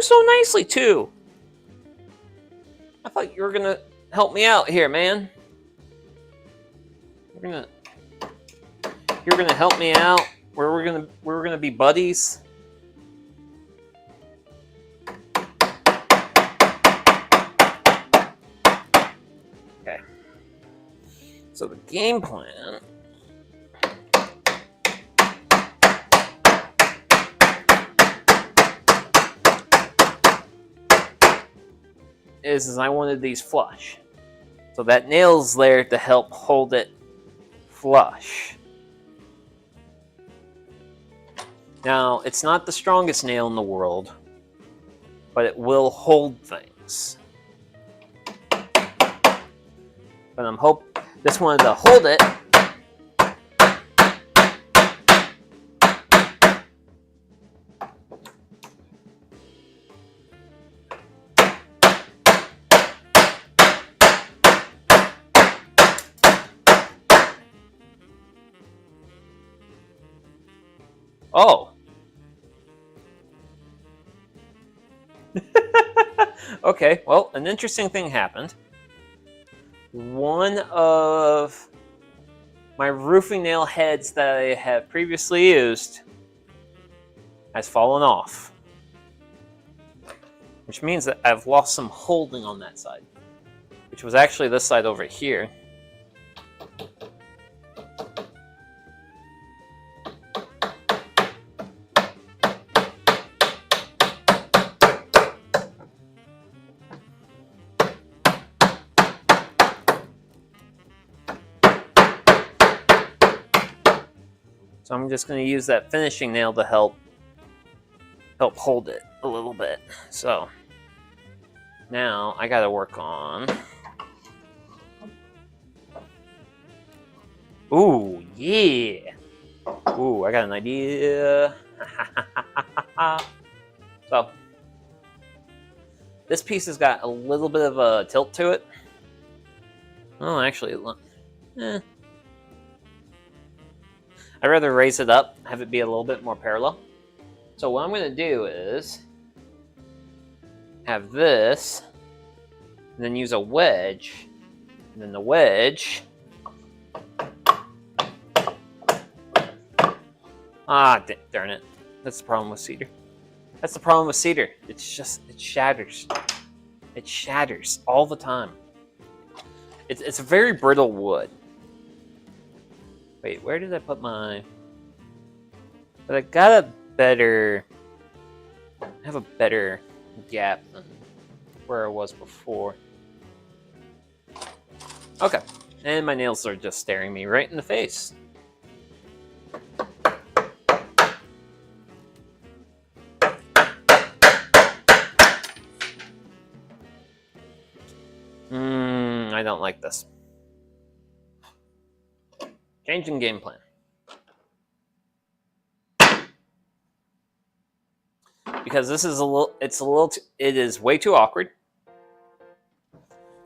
doing so nicely too. I thought you were gonna help me out here, man. You're gonna help me out. We're gonna be buddies. Okay. So the game plan is I wanted these flush. So that nail's there to help hold it flush. Now, it's not the strongest nail in the world, but it will hold things. But I'm hoping this one to hold it. Oh. Okay, well, an interesting thing happened. One of my roofing nail heads that I have previously used has fallen off. Which means that I've lost some holding on that side. Which was actually this side over here. So I'm just going to use that finishing nail to help hold it a little bit. So now I got to work on. Ooh, yeah. Ooh, I got an idea. So this piece has got a little bit of a tilt to it. Oh, actually, I'd rather raise it up, have it be a little bit more parallel. So what I'm going to do is have this, and then use a wedge, and then the wedge. Ah, darn it. That's the problem with cedar. That's the problem with cedar. It's just, it shatters. It shatters all the time. It's a very brittle wood. Wait, where did I put my... But I got a better... I have a better gap than where I was before. Okay, and my nails are just staring me right in the face. I don't like this. Changing game plan. Because this is it is way too awkward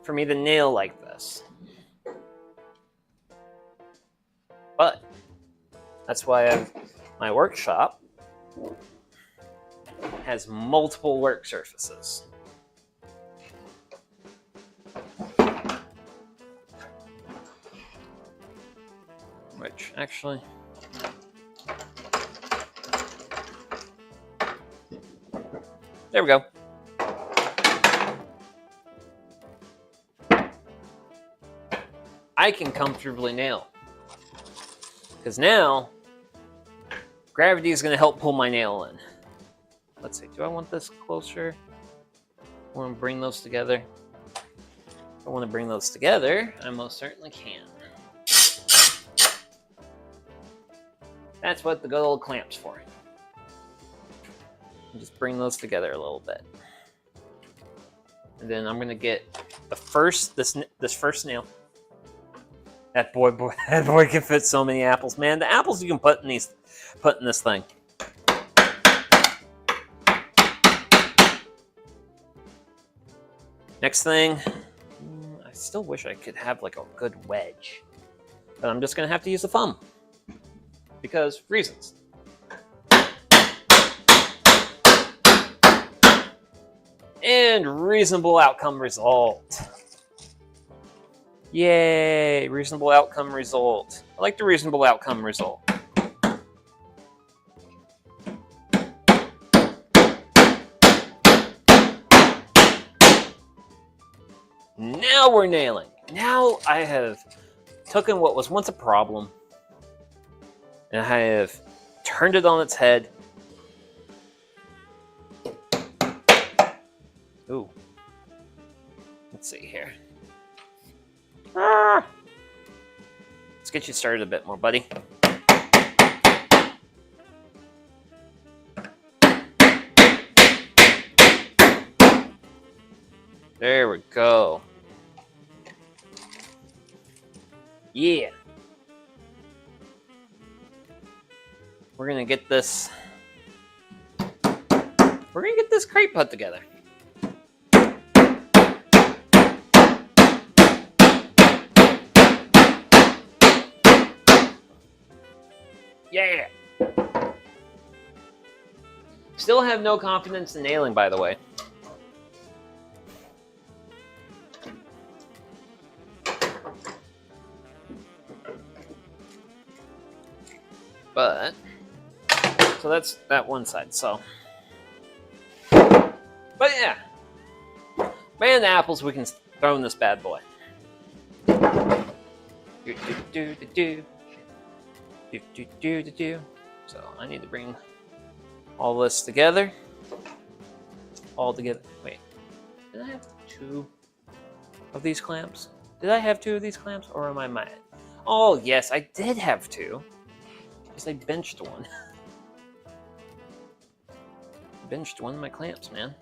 for me to nail like this. But that's why my workshop has multiple work surfaces. Which, actually... There we go. I can comfortably nail. Because now, gravity is going to help pull my nail in. Let's see, do I want this closer? I want to bring those together. If I want to bring those together, I most certainly can. That's what the good old clamp's for. Just bring those together a little bit. And then I'm gonna get the first this first nail. That boy can fit so many apples, man. The apples you can put in this thing. Next thing, I still wish I could have like a good wedge, but I'm just gonna have to use the thumb because reasons. And reasonable outcome result. Yay, reasonable outcome result. I like the reasonable outcome result. Now we're nailing. Now I have taken what was once a problem and I have turned it on its head. Ooh. Let's see here. Let's get you started a bit more, buddy. There we go. Yeah. We're gonna get this. We're gonna get this crate put together. Yeah. Still have no confidence in nailing, by the way. But so that's that one side. So, but yeah, man, the apples we can throw in this bad boy. So I need to bring all this together. All together. Wait, did I have 2 of these clamps? Did I have 2 of these clamps, or am I mad? Oh yes, I did have 2. Because I benched one. Benched one of my clamps, man.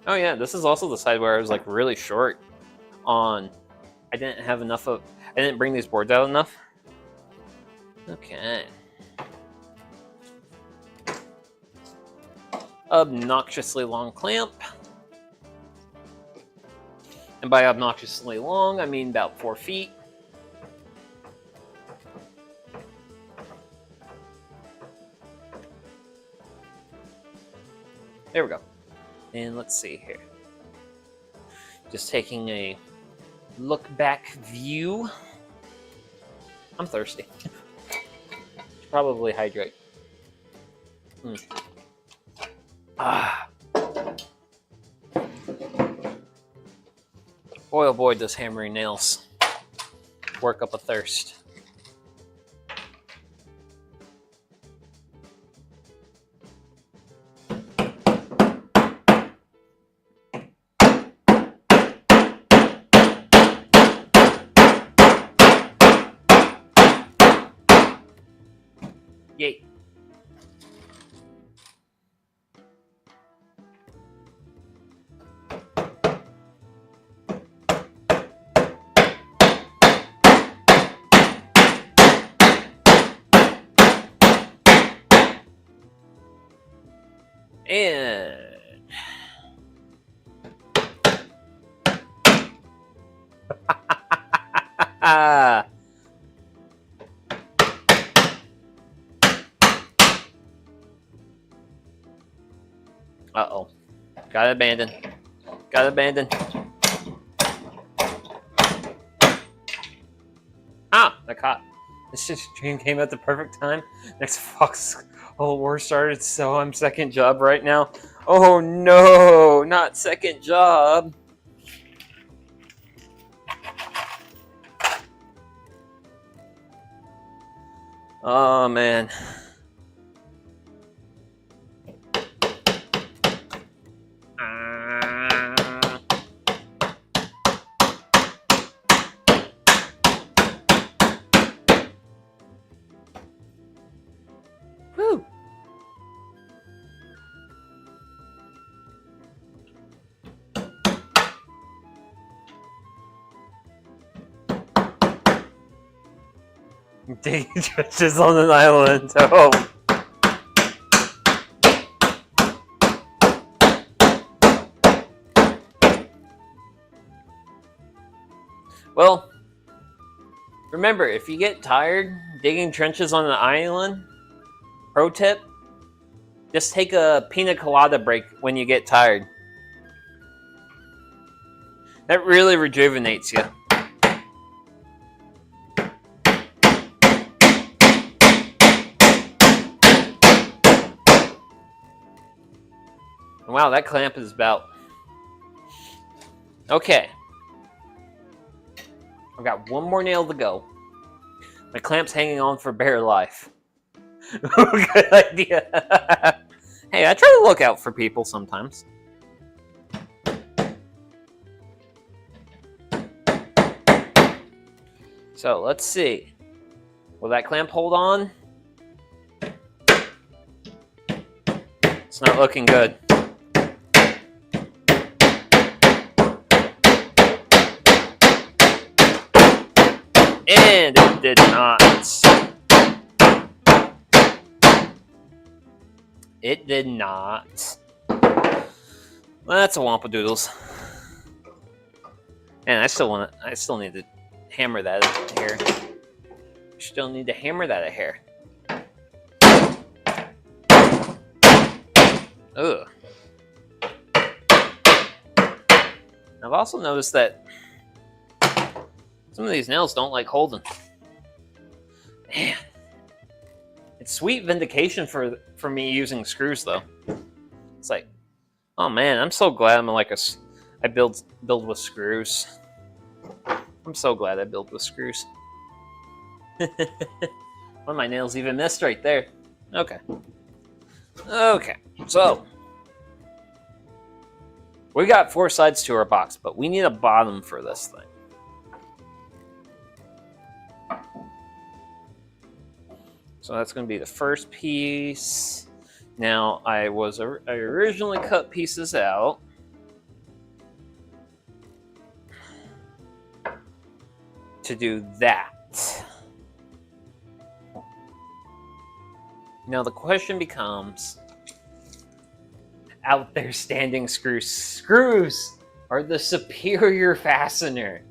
Oh yeah, this is also the side where I was like really short on. I didn't have enough of. I didn't bring these boards out enough. Okay. Obnoxiously long clamp. And by obnoxiously long, I mean about 4 feet. There we go. And let's see here. Just taking a look back view. I'm thirsty. Should probably hydrate. Ah. Boy, oh boy, does hammering nails work up a thirst. Yay. And uh-oh. Got abandoned. Got abandoned. Ah, I caught. This just stream came at the perfect time. Next Fox whole war started, so I'm second job right now. Oh no, not second job. Oh man. Woo. Digging trenches on an island. Oh. Well, remember, if you get tired digging trenches on an island, Pro tip, just take a pina colada break when you get tired. That really rejuvenates you. Wow, that clamp is about... Okay. I've got one more nail to go. My clamp's hanging on for bare life. Good idea. Hey, I try to look out for people sometimes. So, let's see. Will that clamp hold on? It's not looking good. And it did not. It did not. Well, that's a Wampadoodles. And I still need to hammer that a hair. Still need to hammer that a hair. Ugh. I've also noticed that some of these nails don't like holding. Man. It's sweet vindication for me using screws, though. It's like, oh man, I'm so glad I'm like I build with screws. I'm so glad I build with screws. One of my nails even missed right there. Okay. Okay, so we got 4 sides to our box, but we need a bottom for this thing. So that's going to be the first piece. Now, I originally cut pieces out. To do that. Now the question becomes, out there standing screws. Screws are the superior fastener.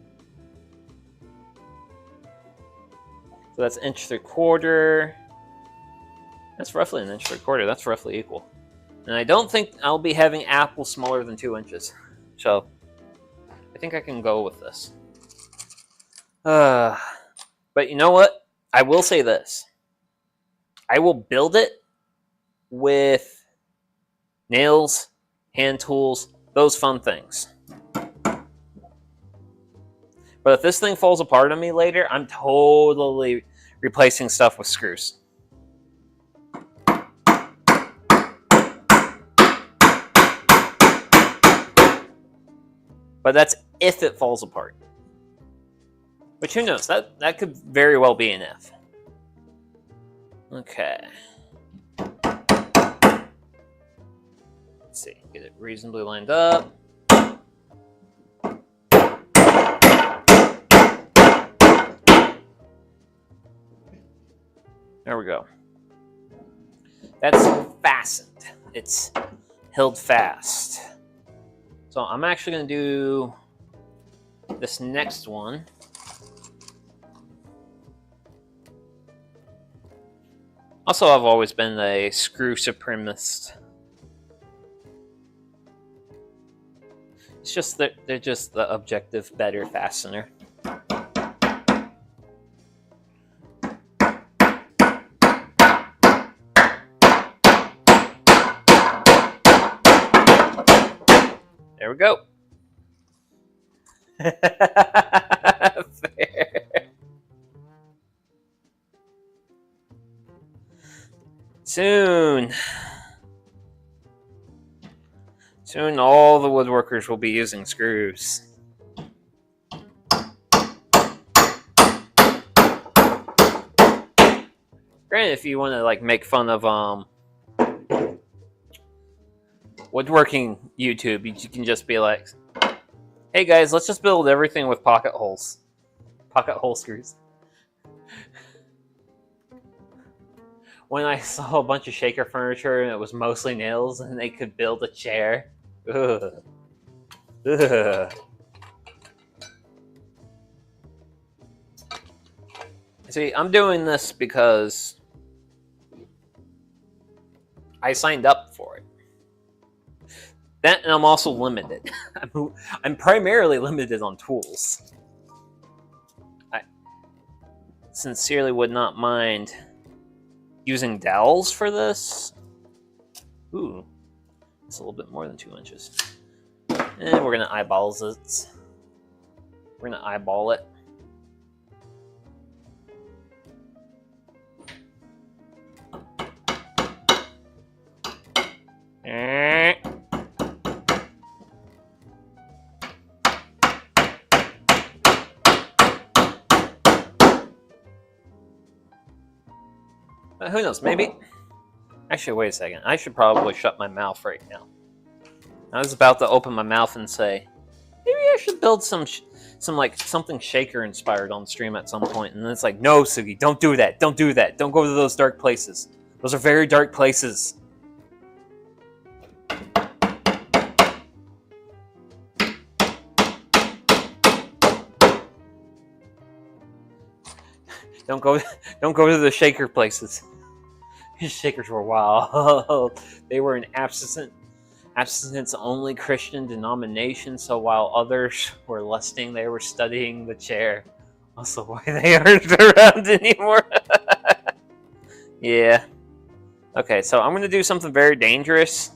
So that's 1.75 inches. That's roughly 1.75 inches. That's roughly equal. And I don't think I'll be having apples smaller than 2 inches. So I think I can go with this. But you know what? I will say this. I will build it with nails, hand tools, those fun things. But if this thing falls apart on me later, I'm totally replacing stuff with screws. But that's if it falls apart. Which, who knows? That could very well be an if. Okay. Let's see. Get it reasonably lined up. There we go. That's fastened. It's held fast. So I'm actually going to do this next one. Also, I've always been a screw supremacist. It's just that they're just the objective better fastener. There we go. Fair. Soon all the woodworkers will be using screws. Granted, if you want to like make fun of woodworking YouTube, you can just be like, hey guys, let's just build everything with pocket holes. Pocket hole screws. When I saw a bunch of shaker furniture and it was mostly nails and they could build a chair. Ugh. Ugh. See, I'm doing this because I signed up for it. That, and I'm also limited. I'm primarily limited on tools. I sincerely would not mind using dowels for this. Ooh, it's a little bit more than 2 inches. And we're gonna eyeball it. We're gonna eyeball it. Who knows, maybe... Actually, wait a second. I should probably shut my mouth right now. I was about to open my mouth and say, maybe I should build some like something Shaker inspired on stream at some point. And then it's like, no, Sugi, don't do that. Don't do that. Don't go to those dark places. Those are very dark places. Don't go to the Shaker places. These Shakers were wild. They were an abstinence-only Christian denomination, so while others were lusting, they were studying the chair. Also, why they aren't around anymore. Yeah. Okay, so I'm going to do something very dangerous.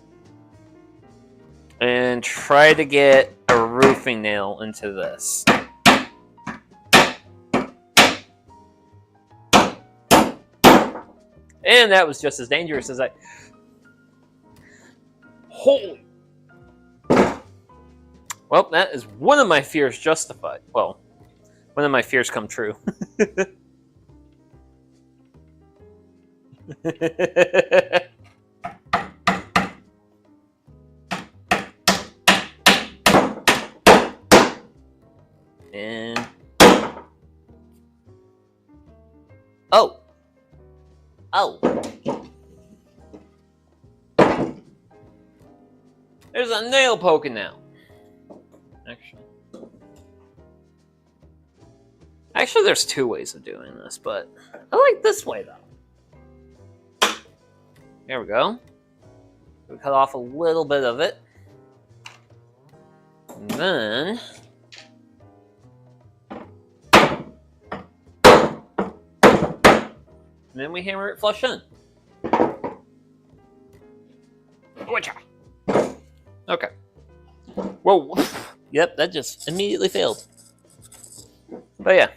And try to get a roofing nail into this. And that was just as dangerous as I... Holy... Well, that is one of my fears justified. Well, one of my fears come true. And... Oh! Oh! There's a nail poking out. Actually, there's two ways of doing this, but I like this way, though. There we go. We cut off a little bit of it. And then... And then we hammer it flush in. Okay. Whoa. Yep, that just immediately failed. But yeah.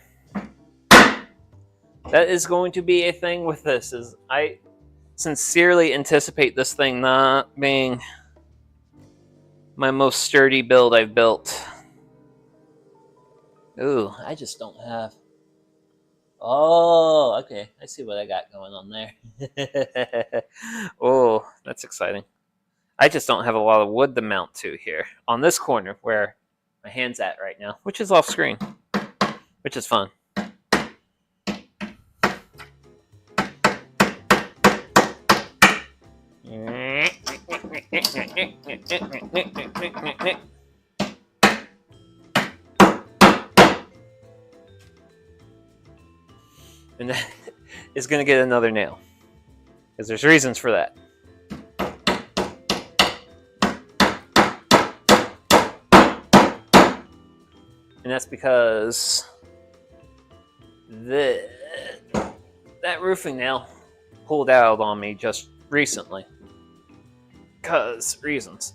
That is going to be a thing with this. Is I sincerely anticipate this thing not being my most sturdy build I've built. Ooh, I just don't have... Oh, okay. I see what I got going on there. Oh, that's exciting. I just don't have a lot of wood to mount to here. On this corner where my hand's at right now, which is off screen. Which is fun. And that is going to get another nail. Because there's reasons for that. And that's because that roofing nail pulled out on me just recently. Because reasons.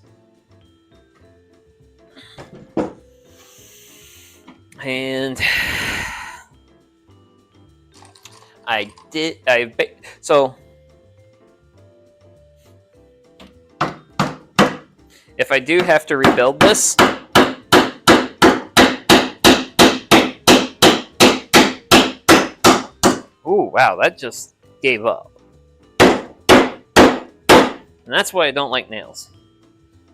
And so if I do have to rebuild this, ooh, wow, that just gave up. And that's why I don't like nails.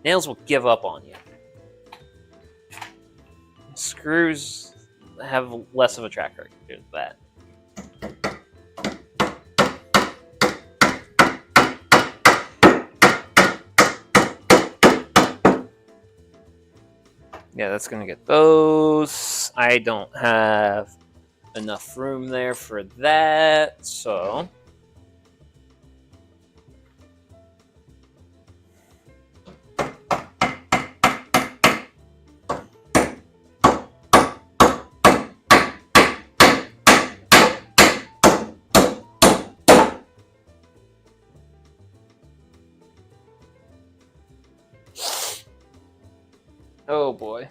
Nails will give up on you. Screws have less of a track record with that. Yeah, that's gonna get those. I don't have enough room there for that, so Oh boy.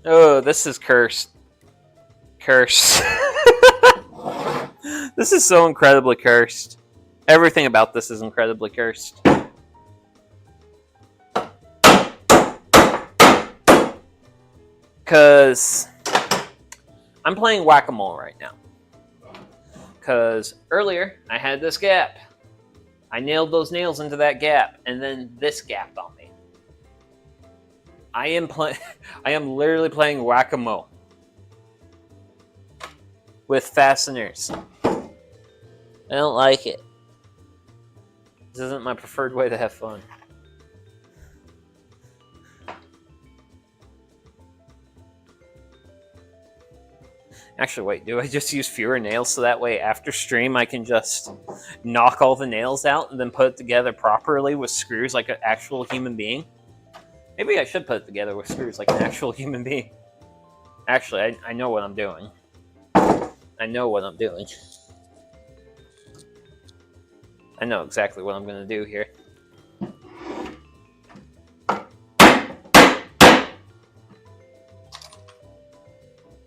Oh, this is cursed. Cursed. This is so incredibly cursed. Everything about this is incredibly cursed. Because I'm playing whack-a-mole right now. Because earlier I had this gap. I nailed those nails into that gap, and then this gapped on me. I am literally playing whack-a-mole with fasteners. I don't like it. This isn't my preferred way to have fun. Actually, wait, do I just use fewer nails so that way after stream I can just knock all the nails out and then put it together properly with screws like an actual human being? Maybe I should put it together with screws like an actual human being. Actually, I know what I'm doing. I know what I'm doing. I know exactly what I'm going to do here.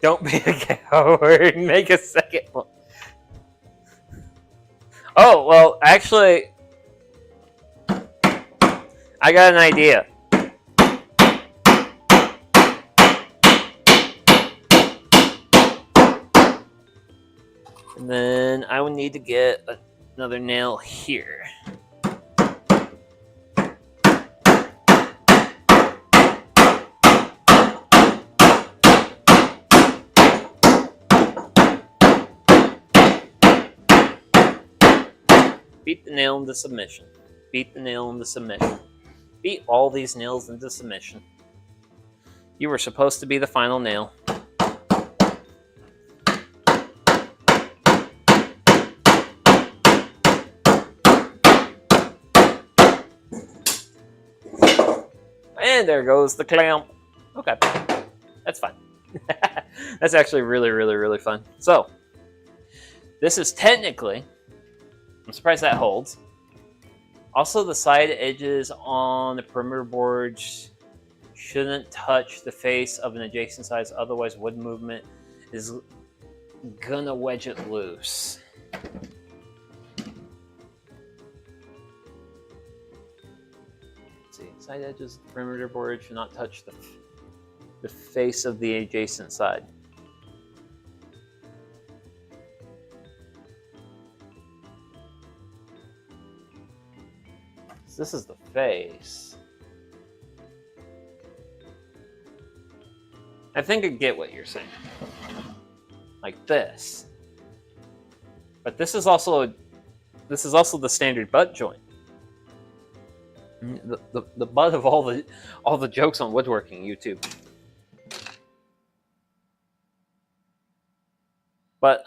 Don't be a coward. Make a second one. Oh, well, actually, I got an idea. And then I would need to get another nail here. Beat the nail into submission. Beat the nail into submission. Beat all these nails into submission. You were supposed to be the final nail. And there goes the clamp. Okay, that's fine. That's actually really, really, really fun. So, this is technically, I'm surprised that holds. Also, the side edges on the perimeter boards shouldn't touch the face of an adjacent side, otherwise wood movement is gonna wedge it loose. Side edges of the perimeter board should not touch the face of the adjacent side. So this is the face. I think I get what you're saying. Like this. But this is also the standard butt joint. The butt of all the jokes on woodworking YouTube. But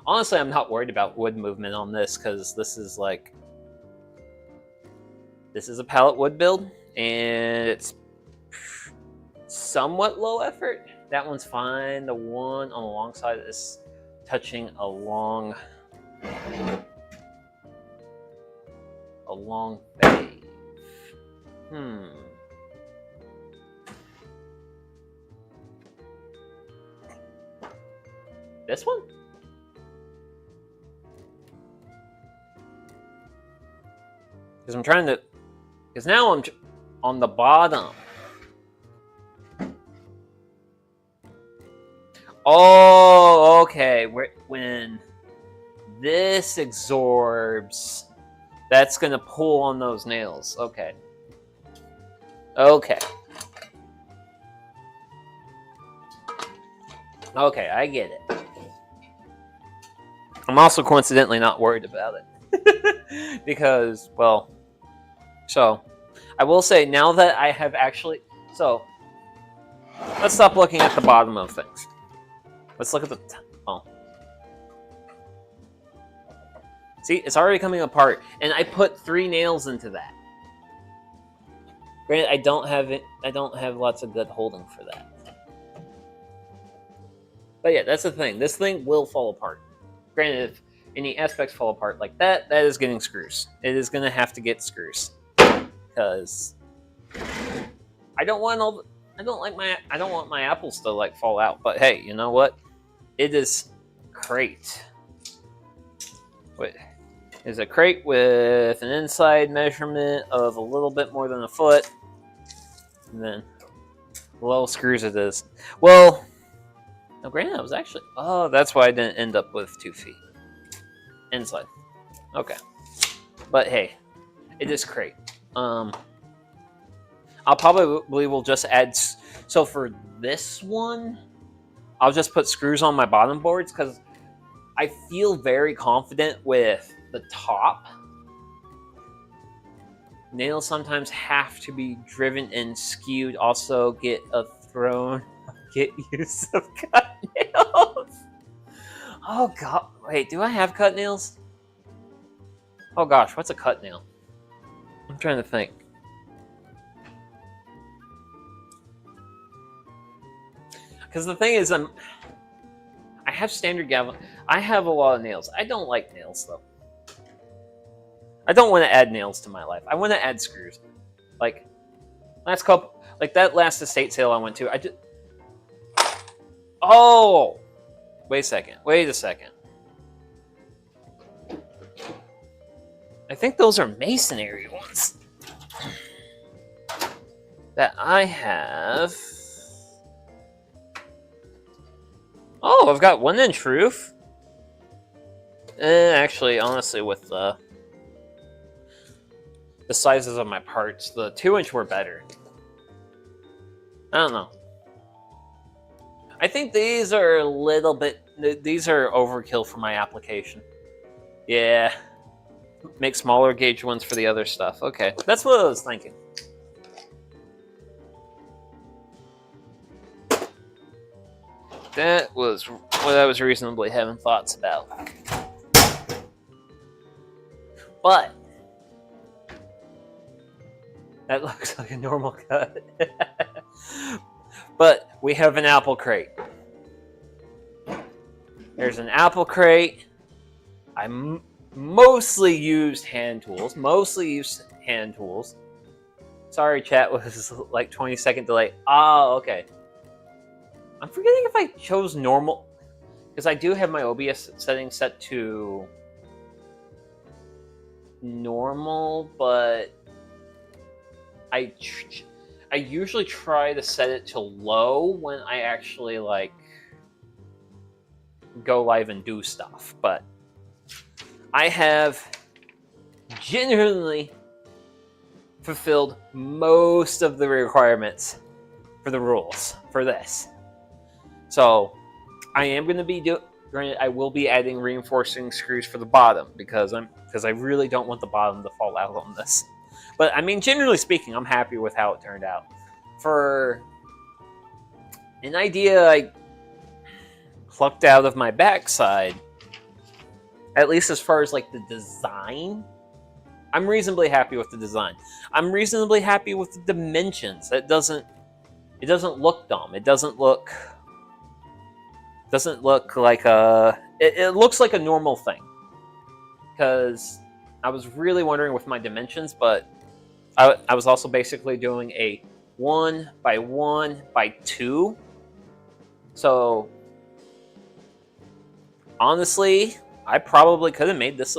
honestly, I'm not worried about wood movement on this because this is a pallet wood build and it's somewhat low effort. That one's fine. The one on the long side is touching a long fade. This one? Because I'm trying to... Because now I'm on the bottom. Oh, okay. When this absorbs... That's going to pull on those nails. Okay. Okay. Okay, I get it. I'm also coincidentally not worried about it. Because, well... So, I will say, now that I have actually... So, let's stop looking at the bottom of things. Let's look at the... Oh. See, it's already coming apart, and I put 3 nails into that. Granted, I don't have lots of good holding for that. But yeah, that's the thing. This thing will fall apart. Granted, if any aspects fall apart like that, that is getting screws. It is going to have to get screws because I don't want all. I don't want my apples to like fall out. But hey, you know what? It is crate. Wait, it's a crate with an inside measurement of a little bit more than a foot, and then little screws it is. Well, no, granted, I was actually. Oh, that's why I didn't end up with 2 feet inside. Okay, but hey, it is crate. I'll probably will just add. So for this one, I'll just put screws on my bottom boards because I feel very confident with the top. Nails sometimes have to be driven and skewed. Also, get use of cut nails. Oh god, wait, do I have cut nails? Oh gosh, what's a cut nail? I'm trying to think. Because the thing is, I have standard gavel. I have a lot of nails. I don't like nails though. I don't want to add nails to my life. I want to add screws. Like that last estate sale I went to. Oh, wait a second. I think those are masonry ones that I have. Oh, I've got 1-inch roof. Actually, honestly, with the sizes of my parts, the 2-inch were better. I don't know. I think these are a little bit. These are overkill for my application. Yeah. Make smaller gauge ones for the other stuff. Okay, that's what I was thinking. That was what I was reasonably having thoughts about. But that looks like a normal cut. But we have an apple crate. There's an apple crate. I mostly used hand tools. Sorry, chat was like 20-second delay. Oh, okay. I'm forgetting if I chose normal, because I do have my OBS settings set to normal, but I usually try to set it to low when I actually like go live and do stuff. But I have genuinely fulfilled most of the requirements for the rules for this. So I am going to be I will be adding reinforcing screws for the bottom because I really don't want the bottom to fall out on this. But I mean, generally speaking, I'm happy with how it turned out. For an idea I plucked out of my backside, at least as far as like the design, I'm reasonably happy with the design. I'm reasonably happy with the dimensions. It doesn't look dumb. It doesn't look like it looks like a normal thing. Because I was really wondering with my dimensions, but I was also basically doing a 1 by 1 by 2. So honestly, I probably could have made this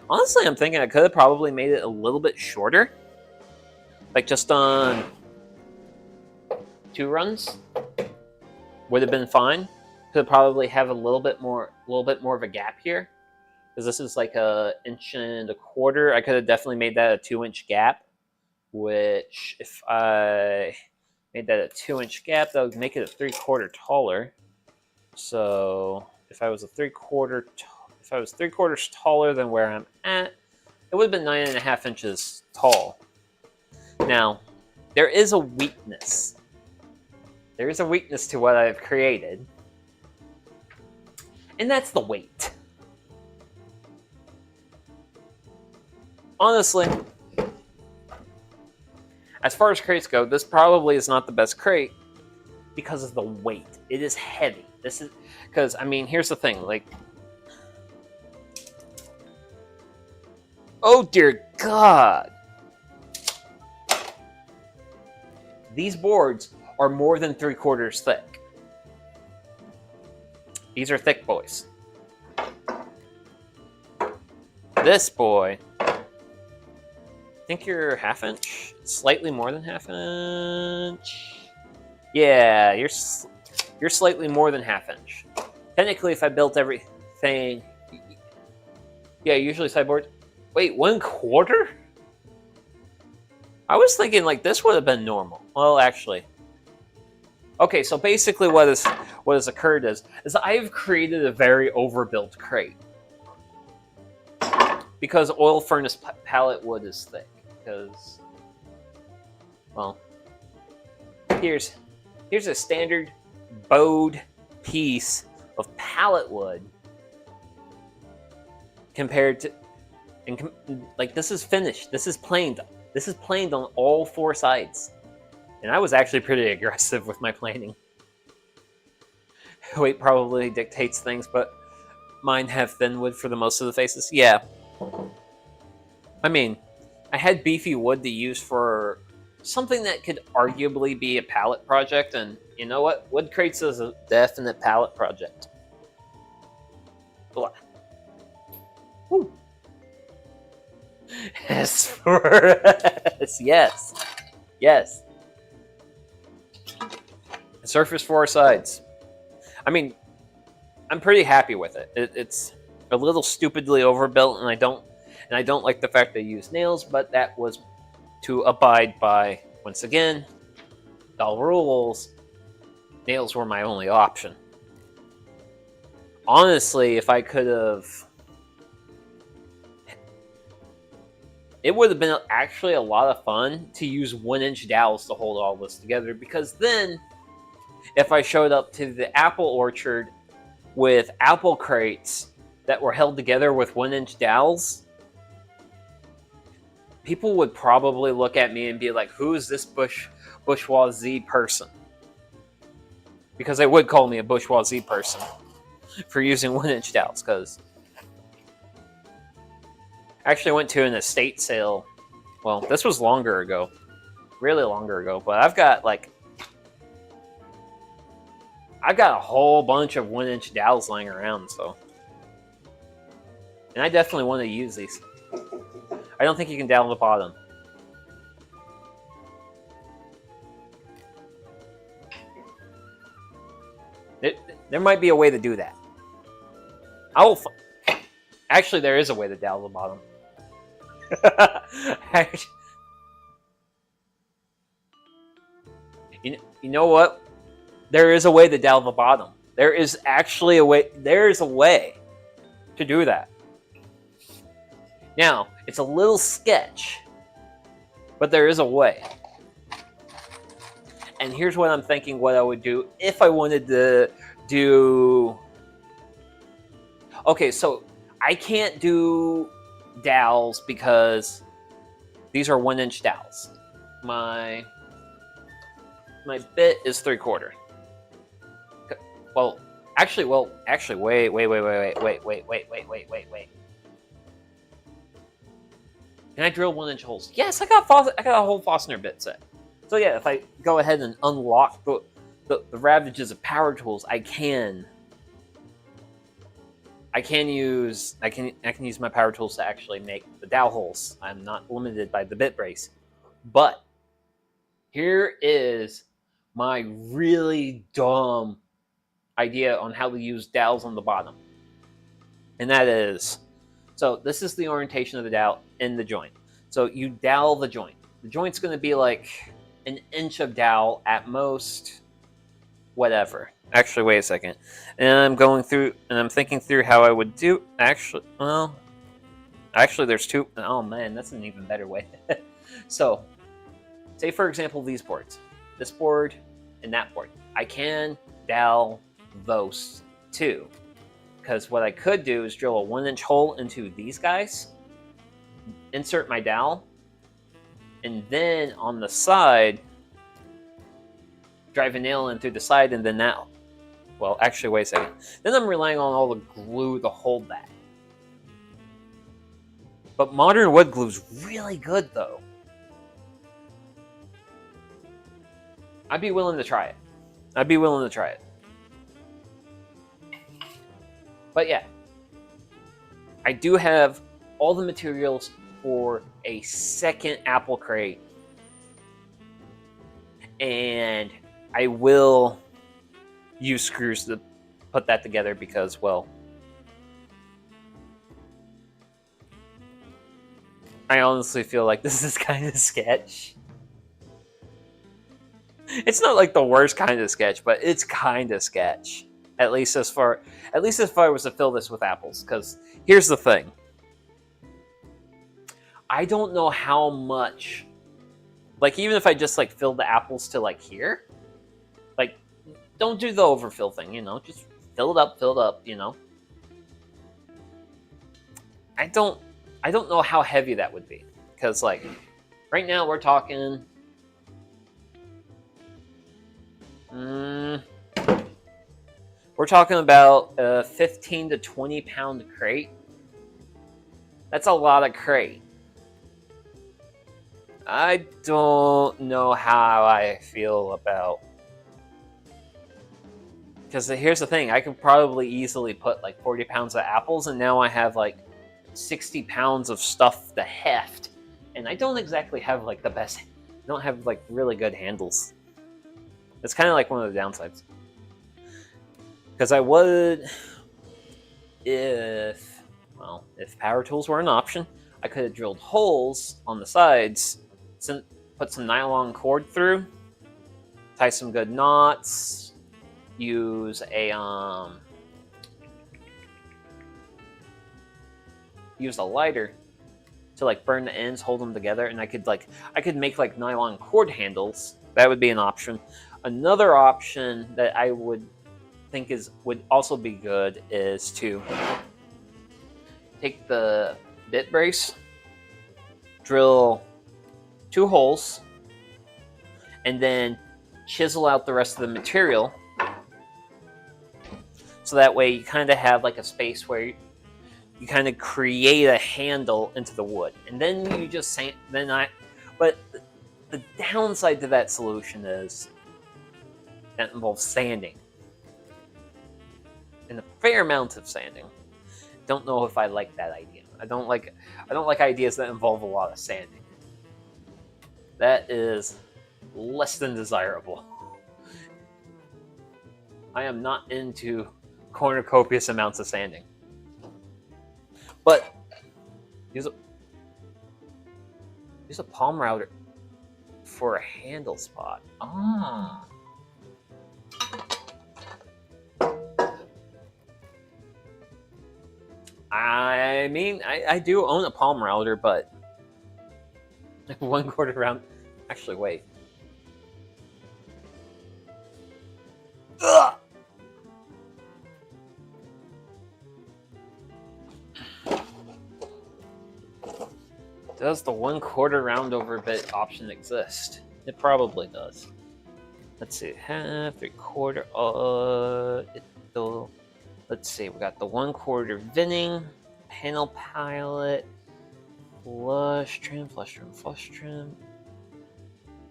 honestly, I'm thinking I could have probably made it a little bit shorter. Like just on 2 runs would have been fine. Could probably have a little bit more of a gap here, because this is like 1.25 inches. I could have definitely made that a 2-inch gap, which if I made that a 2-inch gap, that would make it a 3/4 taller. So if I was 3/4 taller than where I'm at, it would have been 9.5 inches tall. Now, there is a weakness. There is a weakness to what I've created. And that's the weight. Honestly, as far as crates go, this probably is not the best crate. because of the weight. It is heavy. This is because, I mean, here's the thing, like, oh dear God, these boards are more than 3/4 thick. These are thick boys. This boy, I think you're 1/2 inch, slightly more than 1/2 inch. Yeah, you're slightly more than 1/2 inch. Technically, if I built everything, yeah, usually sideboard. Wait, 1/4? I was thinking like this would have been normal. Well, actually, okay. So basically, what has occurred is I've created a very overbuilt crate because oil furnace pallet wood is thick. Because, well, here's a standard bowed piece of pallet wood compared to, and like this is finished. This is planed. This is planed on all 4 sides. And I was actually pretty aggressive with my planing. Weight probably dictates things, but mine have thin wood for the most of the faces. Yeah. I mean, I had beefy wood to use for something that could arguably be a pallet project, and you know what? Wood crates is a definite pallet project. Blah. Woo. Yes, yes, yes. Surface 4 sides. I mean, I'm pretty happy with it. It's a little stupidly overbuilt, and I don't like the fact they use nails, but that was to abide by, once again, doll rules. Nails were my only option. Honestly, if I could have, it would have been actually a lot of fun to use 1-inch dowels to hold all this together, because then if I showed up to the apple orchard with apple crates that were held together with 1-inch dowels, people would probably look at me and be like, who is this bourgeoisie person? Because they would call me a bourgeoisie person for using 1-inch dowels, because I actually went to an estate sale. Well, this was longer ago. Really longer ago. But I've got a whole bunch of 1-inch dowels lying around, so. And I definitely want to use these. I don't think you can dowel the bottom. There might be a way to do that. Actually, there is a way to dowel the bottom. You know what? There is a way to dowel the bottom. There is actually a way. There is a way to do that. Now, it's a little sketch, but there is a way. And here's what I'm thinking what I would do if I wanted to do. Okay, so I can't do dowels because these are 1-inch dowels. My bit is 3/4. Well, actually, wait. Can I drill 1-inch holes? Yes, I got a whole Fastener bit set. So yeah, if I go ahead and unlock the ravages of power tools, I can use my power tools to actually make the dowel holes. I'm not limited by the bit brace. But here is my really dumb idea on how to use dowels on the bottom. And that is, so this is the orientation of the dowel in the joint. So you dowel the joint. The joint's going to be like 1 inch of dowel at most, whatever. Actually, wait a second. And I'm going through, and I'm thinking through how I would do, actually, there's 2. Oh man, that's an even better way. So, say for example, these boards. This board and that board. I can dowel those 2. Because what I could do is drill a 1-inch hole into these guys, insert my dowel, and then on the side, drive a nail in through the side, and then that. Well, actually, wait a second. Then I'm relying on all the glue to hold that. But modern wood glue's really good, though. I'd be willing to try it. I'd be willing to try it. But yeah, I do have all the materials for a second apple crate. And I will use screws to put that together because, well, I honestly feel like this is kind of sketch. It's not like the worst kind of sketch, but it's kind of sketch. At least as far as I was to fill this with apples. Because here's the thing. I don't know how much, like, even if I just like fill the apples to like here, like, don't do the overfill thing, you know, just fill it up, you know. I don't know how heavy that would be, because like right now we're talking about a 15 to 20 pound crate. That's a lot of crate. I don't know how I feel about, because here's the thing, I could probably easily put like 40 pounds of apples, and now I have like 60 pounds of stuff to heft, and I don't exactly have like the best, I don't have like really good handles. It's kind of like one of the downsides. Because I would, if power tools were an option, I could have drilled holes on the sides, put some nylon cord through, tie some good knots, use a lighter to like burn the ends, hold them together, and I could make like nylon cord handles. That would be an option. Another option that I would think would also be good is to take the bit brace, drill 2 holes, and then chisel out the rest of the material, so that way you kind of have like a space where you kind of create a handle into the wood, and then you just sand. But the downside to that solution is that involves sanding, and a fair amount of sanding. Don't know if I like that idea. I don't like ideas that involve a lot of sanding. That is less than desirable. I am not into cornucopious amounts of sanding. But use a palm router for a handle spot. Ah. I mean, I do own a palm router, but 1/4 round. Actually, wait. Ugh! Does the 1/4 round over bit option exist? It probably does. Let's see, half, 3/4. Let's see, we got the 1/4 vinning, panel pilot, flush trim.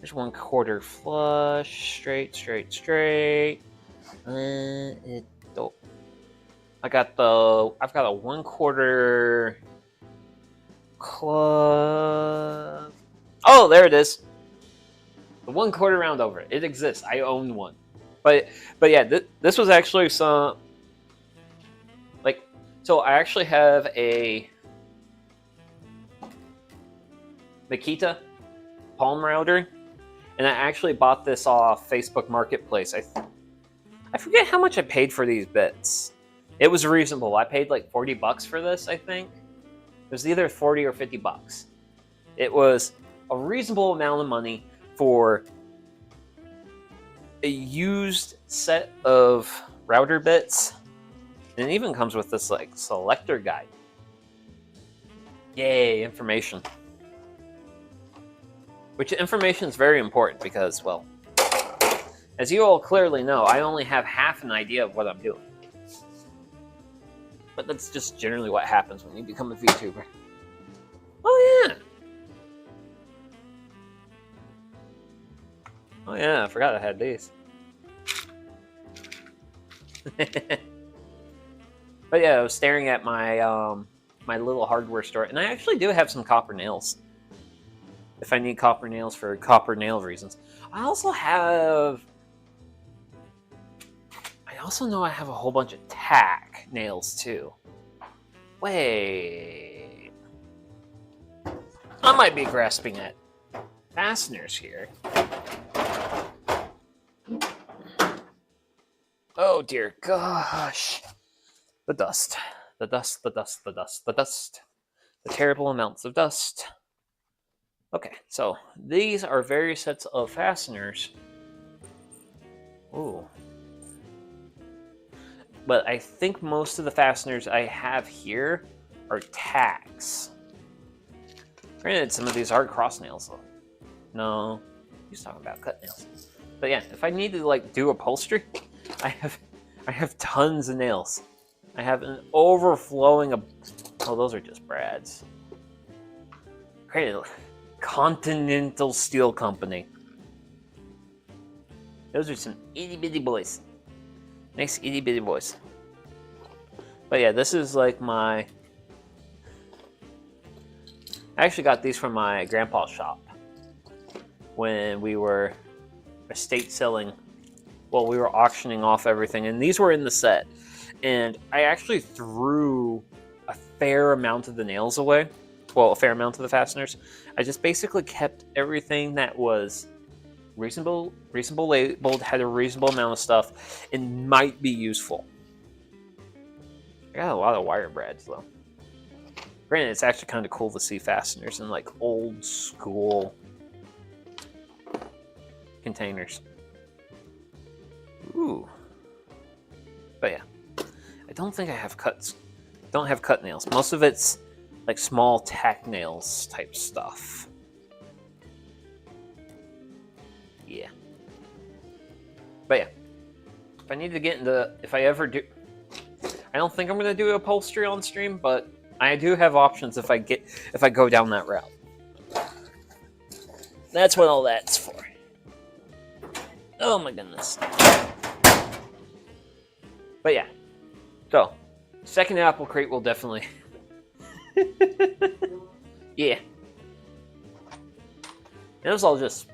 There's 1/4 flush, straight. I've got a 1/4 club. Oh, there it is. The 1/4 round over. It exists. I own one. But yeah, this was actually some. So I actually have a Makita palm router, and I actually bought this off Facebook Marketplace. I forget how much I paid for these bits. It was reasonable. I paid like $40 for this, I think. It was either 40 or $50. It was a reasonable amount of money for a used set of router bits. And it even comes with this like selector guide. Yay, information. Which information is very important because, well, As you all clearly know, I only have half an idea of what I'm doing. But that's just generally what happens when you become a VTuber. Oh yeah! Oh yeah, I forgot I had these. But yeah, I was staring at my my little hardware store, and I actually do have some copper nails. If I need copper nails for copper nail reasons. I also know I have a whole bunch of tack nails too. Wait. I might be grasping at fasteners here. Oh dear gosh. The dust. The dust, the dust, the dust, the dust. The terrible amounts of dust. Okay, so these are various sets of fasteners. Ooh. But I think most of the fasteners I have here are tacks. Granted, some of these are cross nails though. No, he's talking about cut nails. But yeah, if I need to like do upholstery, I have tons of nails. I have an overflowing of. Oh, those are just brads. Granted, Continental Steel Company. Those are some itty bitty boys. Nice itty bitty boys. But yeah, this is like my. I actually got these from my grandpa's shop when we were estate selling. Well, we were auctioning off everything, and these were in the set. And I actually threw a fair amount of the nails away. Well, a fair amount of the fasteners. I just basically kept everything that was reasonable labeled, had a reasonable amount of stuff, and might be useful. I got a lot of wire brads though. Granted, it's actually kind of cool to see fasteners in like old school containers. Ooh. But yeah, I don't think I have cuts. Don't have cut nails. Most of it's like small tack nails type stuff. Yeah. But yeah, if I need to get into, if I ever do, I don't think I'm gonna do upholstery on stream, but I do have options if I go down that route. That's what all that's for. Oh my goodness. But yeah, so second apple crate will definitely. Yeah. And it was all just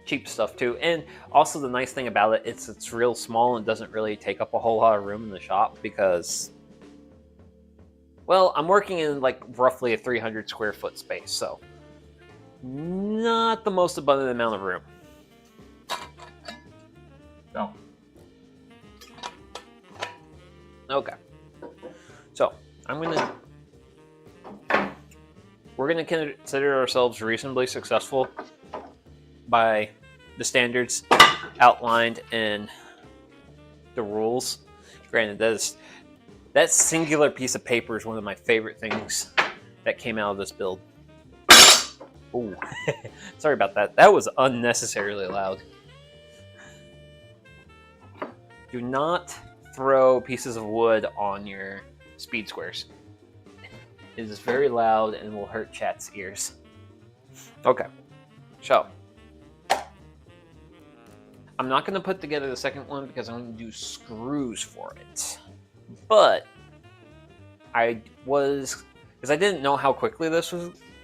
cheap stuff too, and also the nice thing about it, it's real small and doesn't really take up a whole lot of room in the shop because, well, I'm working in like roughly a 300 square foot space, so not the most abundant amount of room. No. Okay. So we're gonna consider ourselves reasonably successful by the standards outlined in the rules. Granted, that singular piece of paper is one of my favorite things that came out of this build. Ooh, sorry about that. That was unnecessarily loud. Do not throw pieces of wood on your speed squares. It is very loud and will hurt chat's ears. Okay, so I'm not going to put together the second one because I'm going to do screws for it. But because I didn't know how quickly this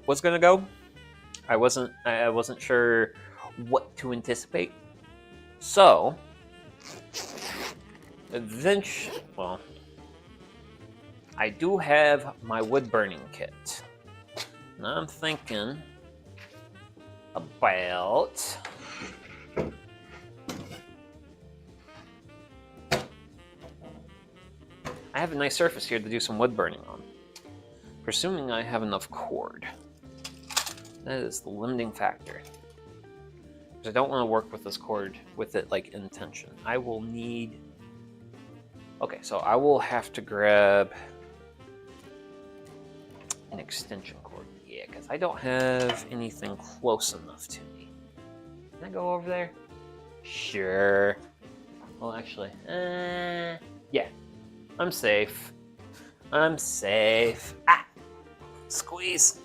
was going to go. I wasn't sure what to anticipate. So eventually, well, I do have my wood burning kit. And I'm thinking about I have a nice surface here to do some wood burning on. Presuming I have enough cord. That is the limiting factor. Because I don't want to work with this cord with it like in tension. I will need. Okay, so I will have to grab an extension cord. Yeah, because I don't have anything close enough to me. Can I go over there? Sure. Well, actually, yeah. I'm safe. I'm safe. Ah! Squeeze.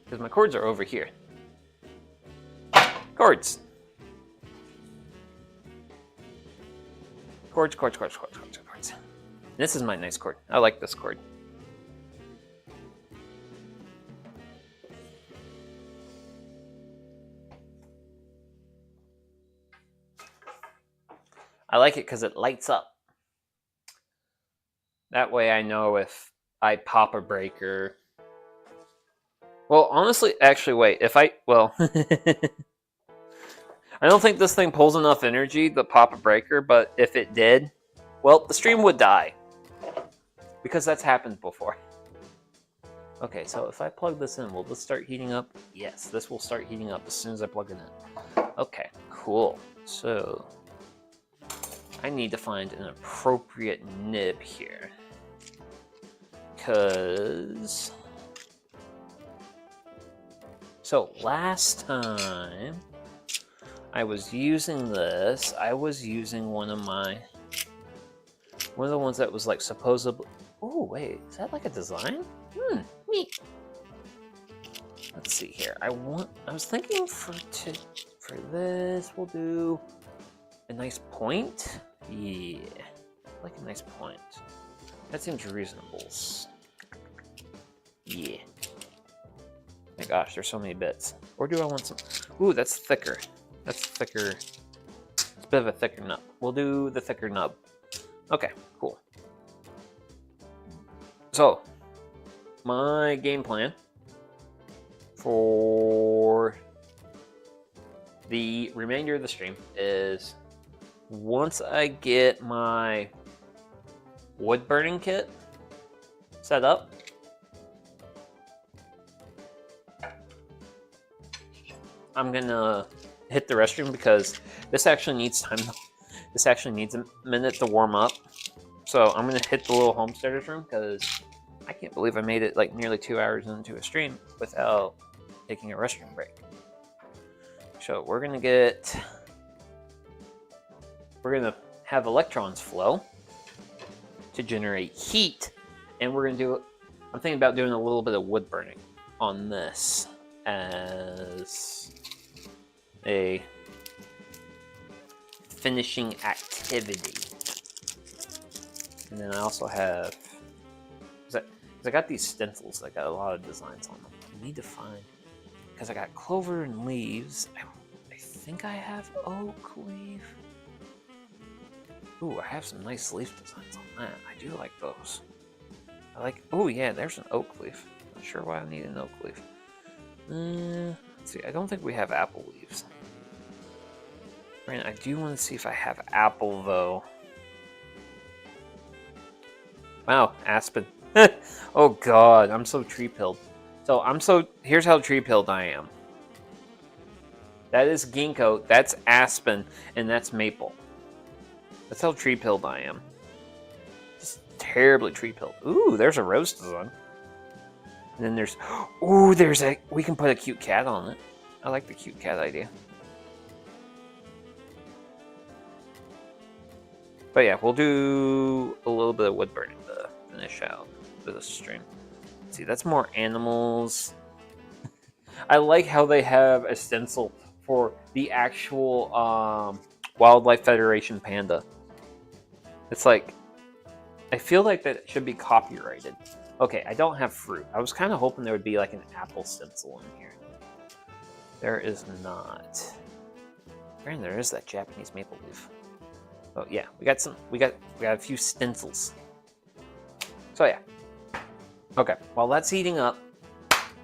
Because my cords are over here. Cords. Cords. This is my nice cord. I like this cord. I like it because it lights up. That way I know if I pop a breaker. Well, honestly, actually, wait. If I, well, I don't think this thing pulls enough energy to pop a breaker, but if it did, well, the stream would die. Because that's happened before. Okay, so if I plug this in, will this start heating up? Yes, this will start heating up as soon as I plug it in. Okay, cool. So, I need to find an appropriate nib here. Because... So, last time I was using this, I was using one of the ones that was like supposedly... Oh, wait, is that like a design? Neat. Let's see here. I was thinking for this, we'll do a nice point. Yeah, like a nice point. That seems reasonable. Yeah. My gosh, there's so many bits. Or do I want some? Ooh, that's thicker. That's thicker. It's a bit of a thicker nub. We'll do the thicker nub. Okay, cool. So, my game plan for the remainder of the stream is once I get my wood burning kit set up, I'm gonna hit the restroom because this actually needs time. This actually needs a minute to warm up. So I'm gonna hit the little homesteaders room because I can't believe I made it like nearly 2 hours into a stream without taking a restroom break. So we're gonna have electrons flow to generate heat, and we're gonna do. I'm thinking about doing a little bit of wood burning on this as a finishing activity. And then I also have, because I got these stencils that got a lot of designs on them. I need to find, because I got clover and leaves. I think I have oak leaf. Ooh, I have some nice leaf designs on that. I do like those. I like, oh yeah, there's an oak leaf. Not sure why I need an oak leaf. Let's see, I don't think we have apple leaves. Right, I do want to see if I have apple though. Wow, aspen. Oh god, I'm so tree pilled. Here's how tree pilled I am. That is ginkgo, that's aspen, and that's maple. That's how tree pilled I am. Just terribly tree pilled. Ooh, there's a rose design. And then there's, ooh, we can put a cute cat on it. I like the cute cat idea. But yeah, we'll do a little bit of wood burning to finish out this stream. Let's see, that's more animals. I like how they have a stencil for the actual Wildlife Federation panda. It's like, I feel like that should be copyrighted. Okay, I don't have fruit. I was kind of hoping there would be like an apple stencil in here. There is not. Granted, there is that Japanese maple leaf. Oh yeah, we got a few stencils. So yeah. Okay, while that's heating up,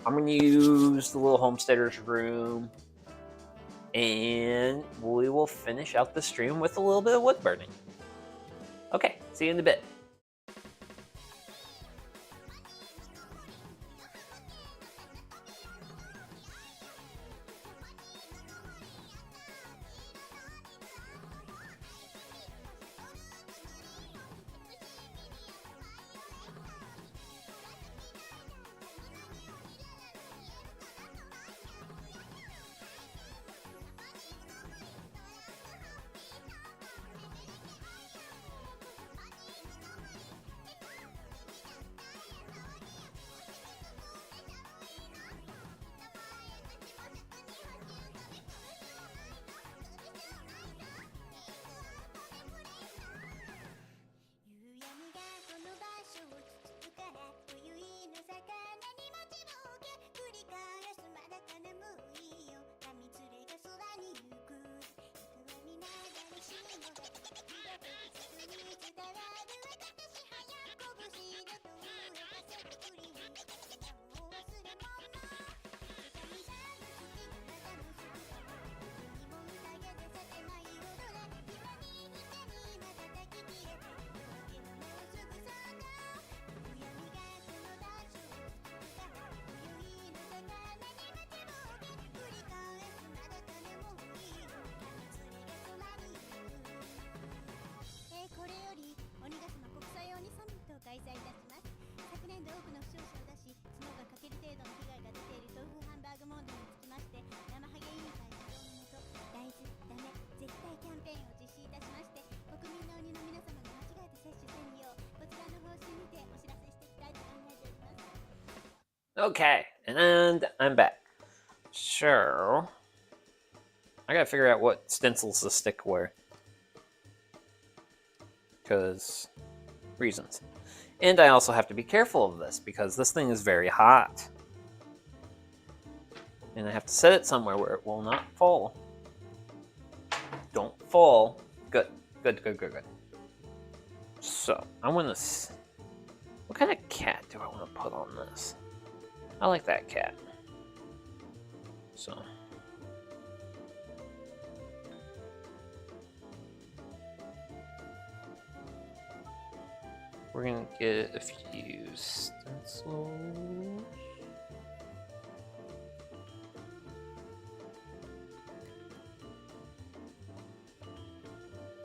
I'm gonna use the little homesteaders room, and we will finish out the stream with a little bit of wood burning. Okay, see you in a bit. Okay, and I'm back. So, I gotta figure out what stencils to stick where. Because, reasons. And I also have to be careful of this, because this thing is very hot. And I have to set it somewhere where it will not fall. Don't fall. Good. Good, good, good, good. So, I want to... What kind of cat do I want to put on this? I like that cat. So... We're going to get a few stencils.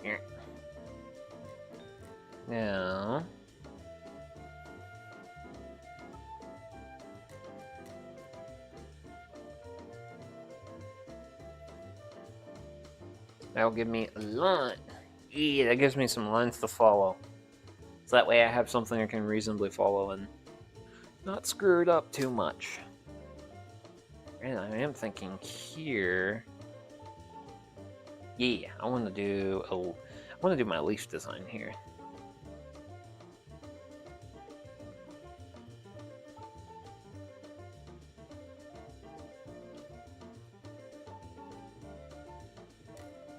Here. Now... That'll give me a line. Yeah, that gives me some lines to follow. So that way I have something I can reasonably follow and not screw it up too much. And I am thinking here... Yeah, I want to do my leaf design here.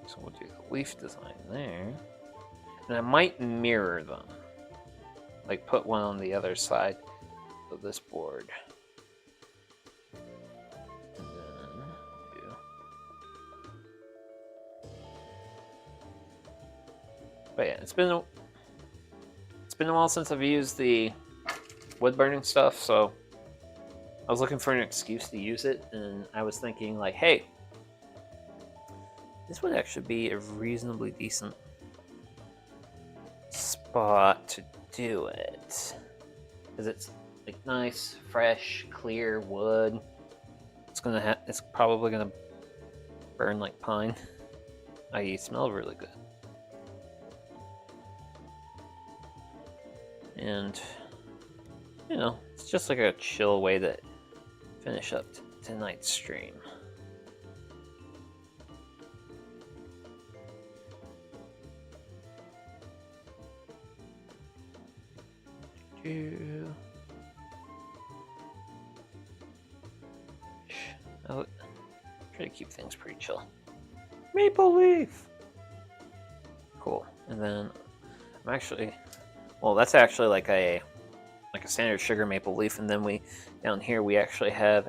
So we'll do the leaf design there. And I might mirror them. Like put one on the other side of this board. And then do... But yeah, it's been a while since I've used the wood burning stuff, so I was looking for an excuse to use it, and I was thinking like, hey, this would actually be a reasonably decent spot to do it, because it's like nice, fresh, clear wood. It's probably gonna burn like pine, i.e. smell really good. And you know, it's just like a chill way to finish up tonight's stream. I'll try to keep things pretty chill. Maple leaf! Cool. And then I'm actually... Well, that's actually like a standard sugar maple leaf, and then down here we actually have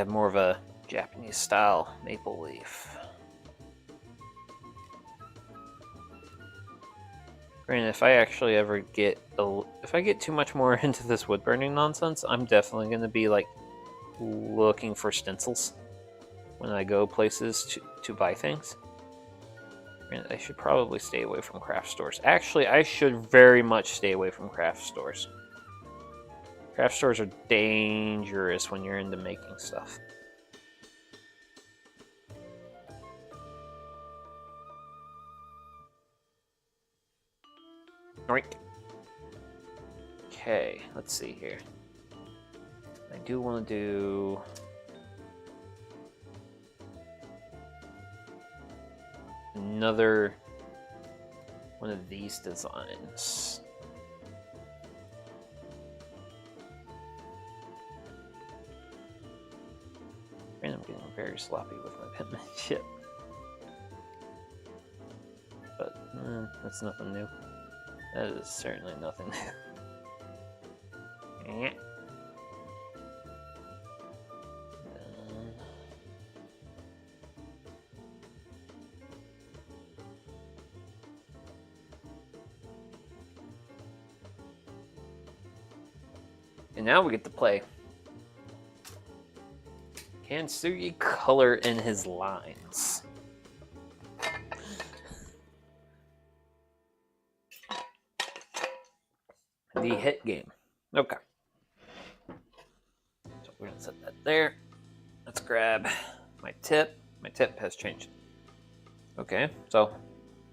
more of a Japanese style maple leaf. Granted, if I actually ever if I get too much more into this wood burning nonsense, I'm definitely going to be like looking for stencils when I go places to buy things. Granted, I should probably stay away from craft stores. Actually, I should very much stay away from craft stores. Craft stores are dangerous when you're into making stuff. Alright. Okay, let's see here. I do want to do... another one of these designs. And I'm getting very sloppy with my penmanship. But that's nothing new. That is certainly nothing new. And now we get to play. Can Sugi color in his lines? The hit game. Okay. So we're gonna set that there. Let's grab my tip. My tip has changed. Okay, so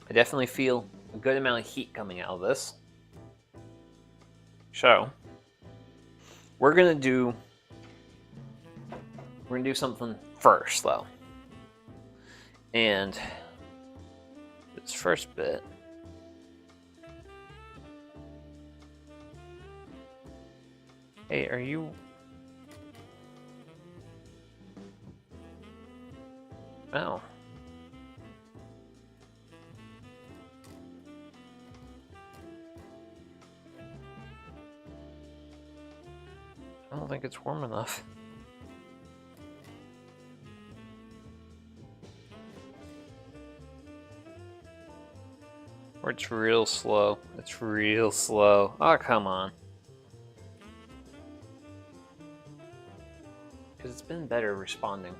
I definitely feel a good amount of heat coming out of this. So We're gonna do something first though. And this first bit, hey, are you? Oh. I don't think it's warm enough. Or it's real slow. It's real slow. Oh, come on. Because it's been better responding.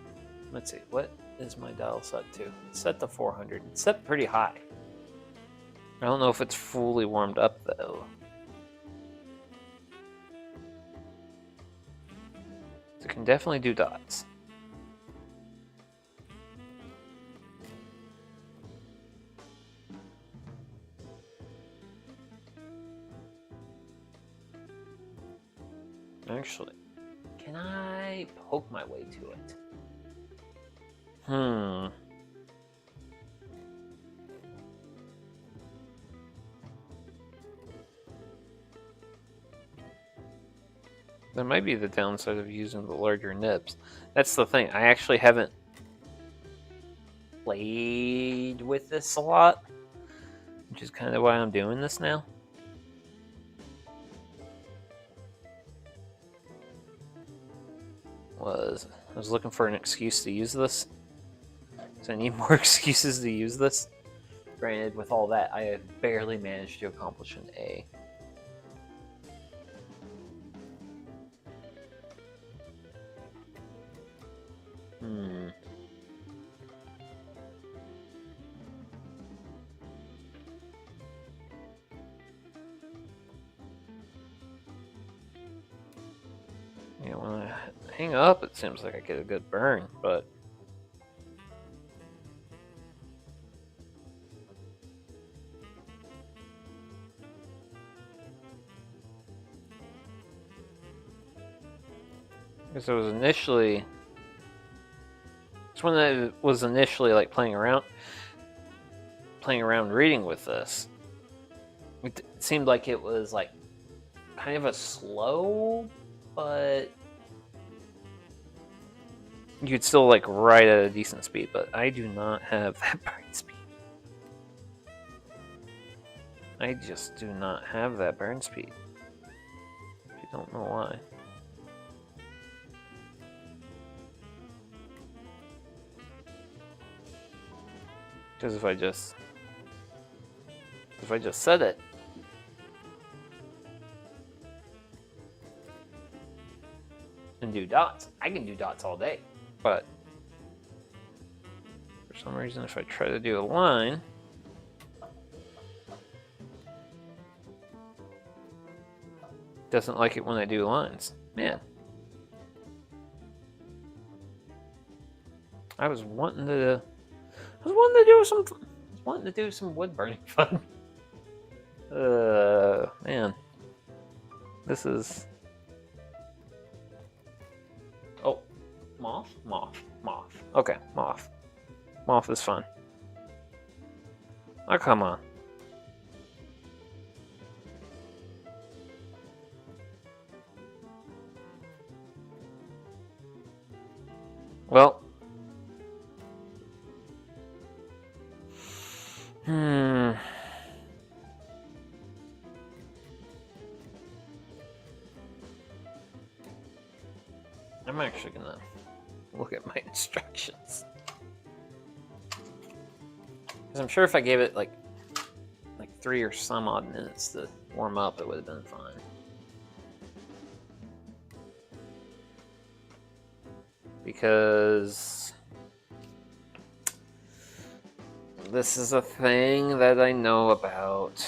Let's see, what is my dial set to? It's set to 400. It's set pretty high. I don't know if it's fully warmed up though. So it can definitely do dots. Actually, can I poke my way to it? That might be the downside of using the larger nibs. That's the thing. I actually haven't played with this a lot, which is kind of why I'm doing this now. I was looking for an excuse to use this. So I need more excuses to use this. Granted, with all that, I have barely managed to accomplish an A. You know, when I hang up, it seems like I get a good burn, but because it was initially, it's when I was initially like playing around reading with this. It seemed like it was like kind of a slow, but you could still like write at a decent speed. But I do not have that burn speed. I just do not have that burn speed. I don't know why. Because if I just set it, and do dots, I can do dots all day. But for some reason, if I try to do a line, it doesn't like it when I do lines. Man, I was wanting to do some wood burning fun. Man, this is. Oh, moth. Okay, moth. Moth is fun. Oh, come on. Well. I'm actually gonna look at my instructions. Because I'm sure if I gave it like 3 or some odd minutes to warm up, it would have been fine. Because this is a thing that I know about.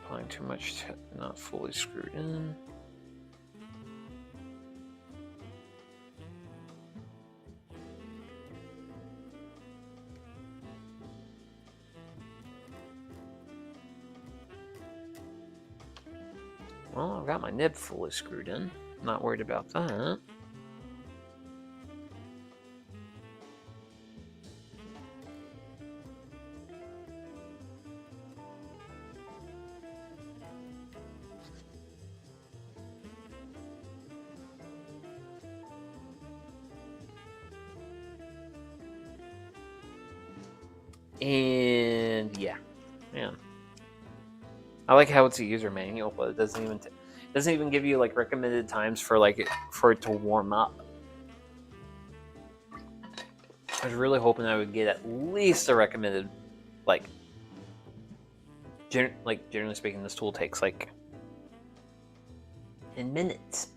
Applying too much, not fully screwed in. Well, I've got my nib fully screwed in. Not worried about that. And yeah, man. I like how it's a user manual, but it doesn't even give you like recommended times for it to warm up. I was really hoping I would get at least a recommended, generally speaking, this tool takes like 10 minutes.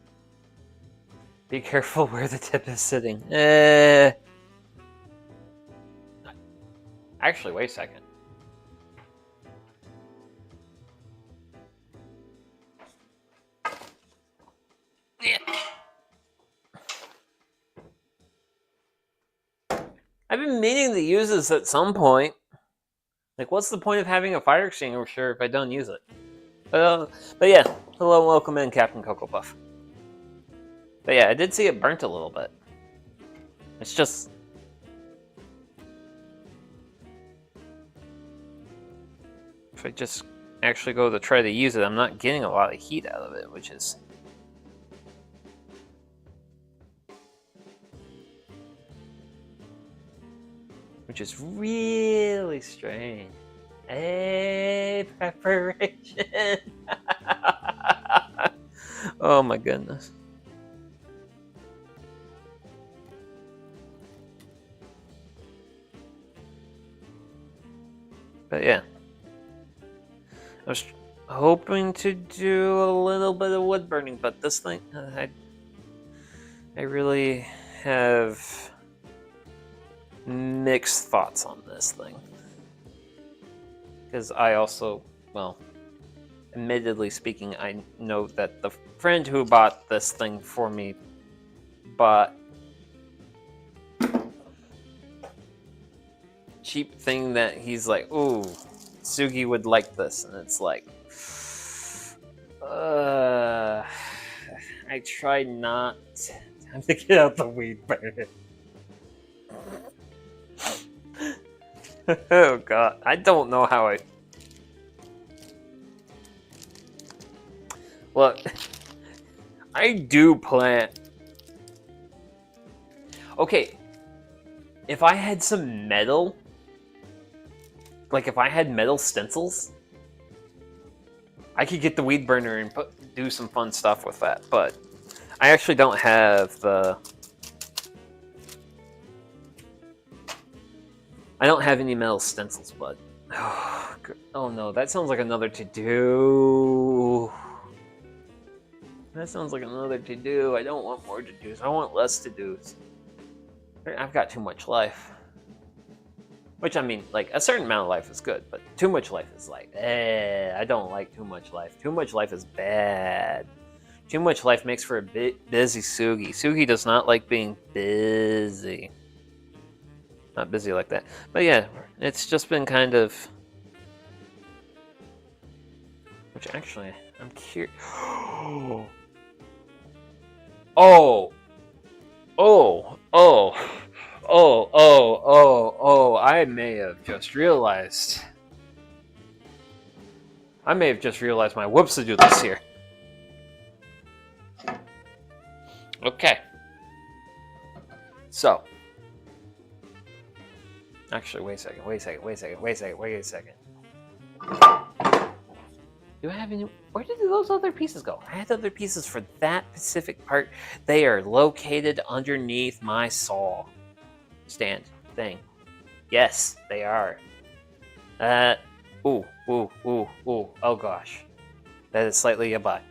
Be careful where the tip is sitting. Actually, wait a second. I've been meaning to use this at some point. Like, what's the point of having a fire extinguisher if I don't use it? But yeah, hello and welcome in, Captain Cocoa Puff. But yeah, I did see it burnt a little bit. It's just... if I just actually go to try to use it, I'm not getting a lot of heat out of it, which is... really strange. Hey, preparation! Oh my goodness. But yeah. I was hoping to do a little bit of wood burning, but this thing, I really have mixed thoughts on this thing. Because I also, well, admittedly speaking, I know that the friend who bought this thing for me bought cheap thing that he's like, ooh, Sugi would like this, and it's like, I try not. Time to get out the weed burner. Oh god, I don't know how I... Look, I do plant. Okay, if I had some metal, like if I had metal stencils, I could get the weed burner and do some fun stuff with that, but I actually don't have the... I don't have any metal stencils, but... Oh no, that sounds like another to-do. That sounds like another to-do. I don't want more to-dos. I want less to-dos. I've got too much life. Which, I mean, like, a certain amount of life is good, but too much life is like, I don't like too much life. Too much life is bad. Too much life makes for a busy Sugi. Sugi does not like being busy. Not busy like that. But yeah, it's just been kind of... Which actually, I'm curious... I may have just realized. I may have just realized my whoops-a-doodles here. Okay. So. Actually, wait a second. Do I have any... Where did those other pieces go? I had other pieces for that specific part. They are located underneath my saw stand thing. Yes, they are. Ooh. Oh gosh. That is slightly a butt.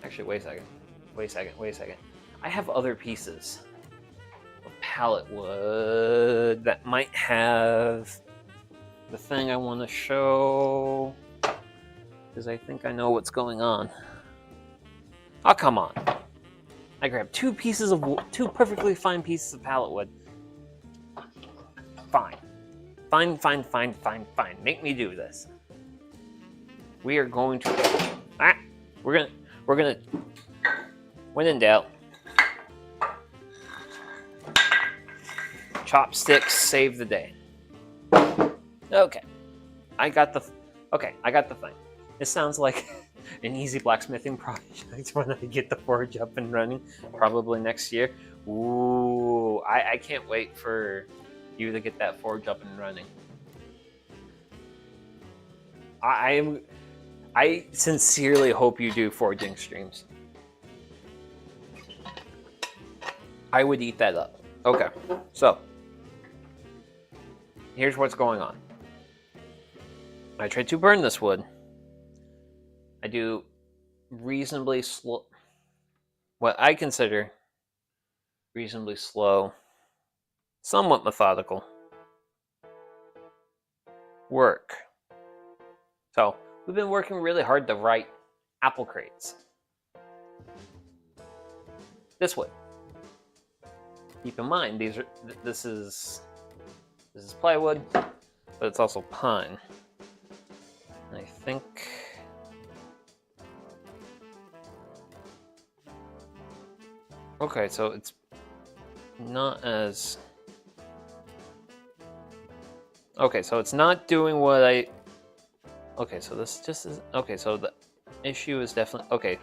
Actually, wait a second. I have other pieces of pallet wood that might have the thing I want to show, because I think I know what's going on. Oh, come on. I grabbed two perfectly fine pieces of pallet wood. Fine. Make me do this. we are going to we're gonna when in doubt, chopsticks save the day. Okay, I got the thing. It sounds like an easy blacksmithing project when I get the forge up and running, probably next year. Ooh, I can't wait for you to get that forge up and running. I sincerely hope you do forging streams. I would eat that up. Okay, so here's what's going on. I tried to burn this wood. I do reasonably slow, what I consider reasonably slow, somewhat methodical work. So we've been working really hard to write apple crates. This wood. Keep in mind, this is plywood, but it's also pine. And I think okay, so it's not as okay, so it's not doing what I okay, so this just is okay, so the issue is definitely okay.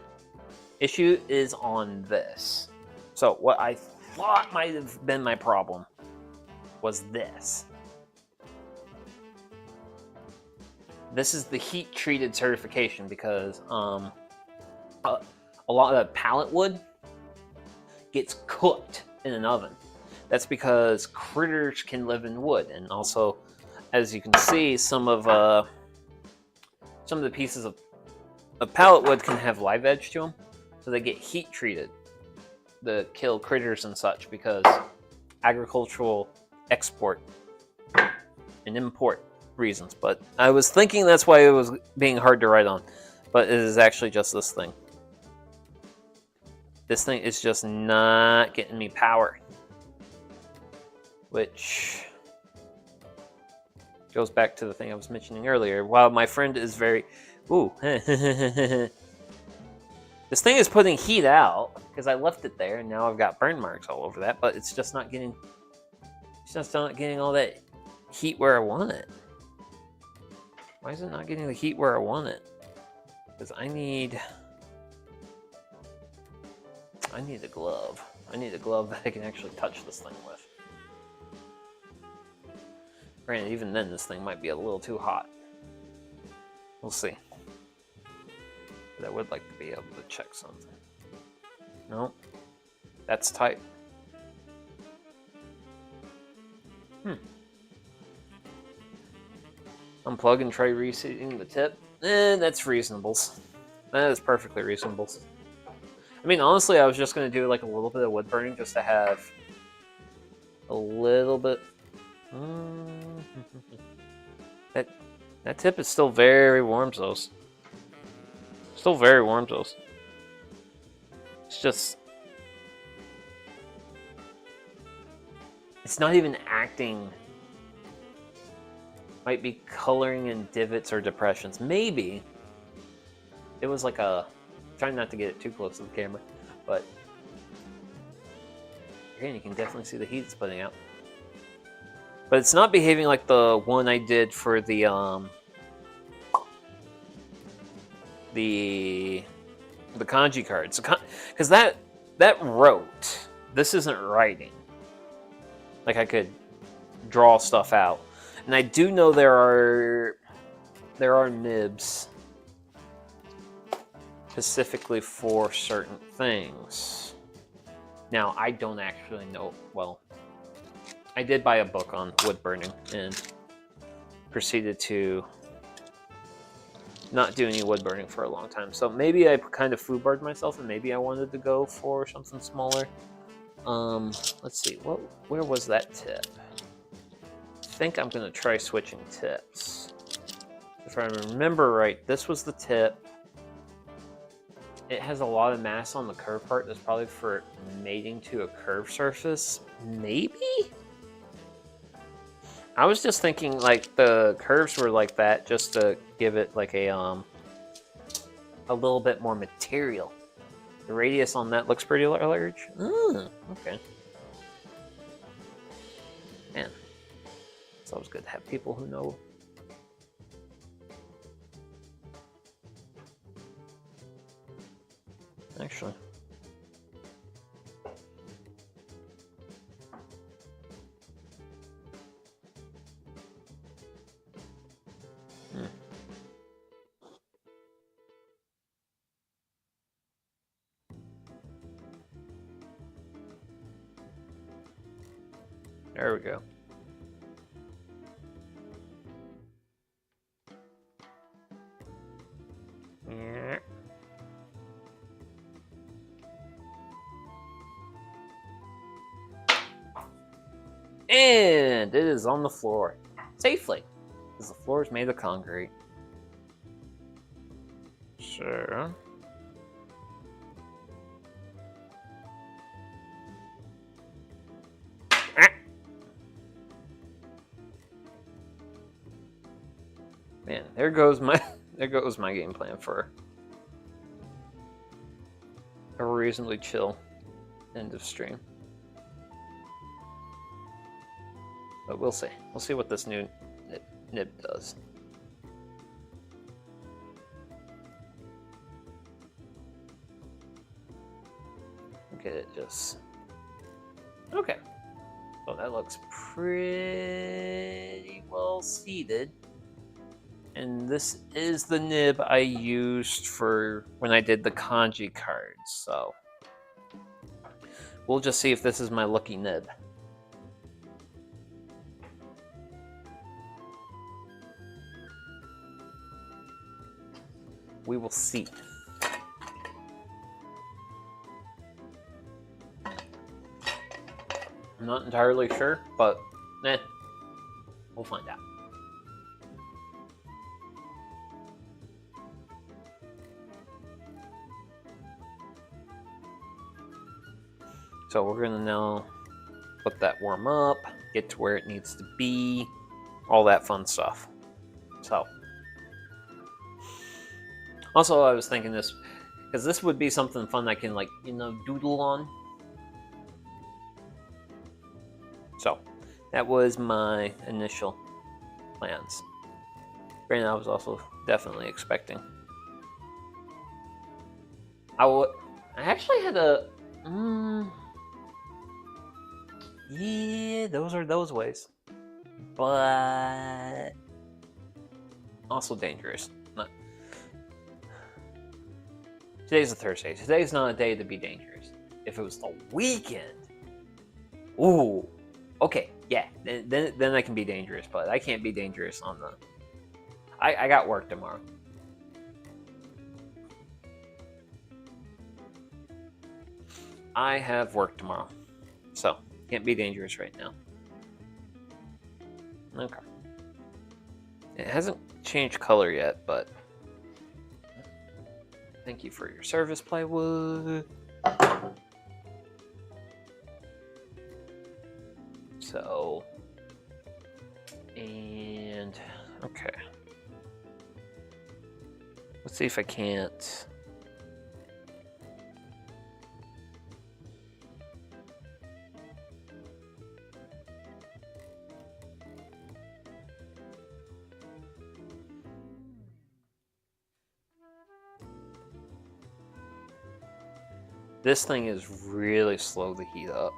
Issue is on this. So what I thought might have been my problem was this. This is the heat treated certification because a lot of pallet wood gets cooked in an oven. That's because critters can live in wood, and also, as you can see, some of the pieces of pallet wood can have live edge to them, so they get heat treated to kill critters and such because agricultural export and import reasons. But I was thinking that's why it was being hard to write on, but it is actually just this thing. This thing is just not getting me power, which goes back to the thing I was mentioning earlier. While my friend is very ooh this thing is putting heat out because I left it there and now I've got burn marks all over that, but it's just not getting all that heat where I want it. Why is it not getting the heat where I want it? Because I need a glove. I need a glove that I can actually touch this thing with. Granted, even then this thing might be a little too hot. We'll see. But I would like to be able to check something. No, that's tight. Unplug and try reseating the tip. That's reasonables. That is perfectly reasonable. I mean, honestly, I was just going to do like a little bit of wood burning just to have a little bit. That tip is still very warm, though. Still very warm, though. It's just... It's not even acting. Might be coloring in divots or depressions. Maybe. It was like a... Trying not to get it too close to the camera, but... Again, you can definitely see the heat it's putting out. But it's not behaving like the one I did for the kanji cards. Because that wrote. This isn't writing. Like I could draw stuff out. And I do know there are nibs specifically for certain things. Now, I don't actually know, well, I did buy a book on wood burning and proceeded to not do any wood burning for a long time. So maybe I kind of fooled myself and maybe I wanted to go for something smaller. Let's see, where was that tip? I think I'm gonna try switching tips. If I remember right, this was the tip. It has a lot of mass on the curve part. That's probably for mating to a curved surface. Maybe? I was just thinking like the curves were like that just to give it like a a little bit more material. The radius on that looks pretty large. Okay. Man, it's always good to have people who know. Actually. There we go. Yeah. And it is on the floor. Safely. Because the floor is made of concrete. Sure. Man, there goes my game plan for a reasonably chill end of stream. But we'll see. We'll see what this new nib does. Look at it just... Okay. So that looks pretty well seated. And this is the nib I used for when I did the kanji cards, so we'll just see if this is my lucky nib. We will see. I'm not entirely sure, but we'll find out. So we're gonna now let that warm up, get to where it needs to be, all that fun stuff. So, also I was thinking this, because this would be something fun I can doodle on. So, that was my initial plans. Granted, I was also definitely expecting. I actually had a... yeah, those are those ways. But... also dangerous. Today's a Thursday. Today's not a day to be dangerous. If it was the weekend... ooh. Okay, yeah. Then I can be dangerous, but I can't be dangerous on the... I got work tomorrow. I have work tomorrow. So, can't be dangerous right now. Okay. It hasn't changed color yet, but... thank you for your service, plywood. So... and... okay. Let's see if I can't... this thing is really slow to heat up.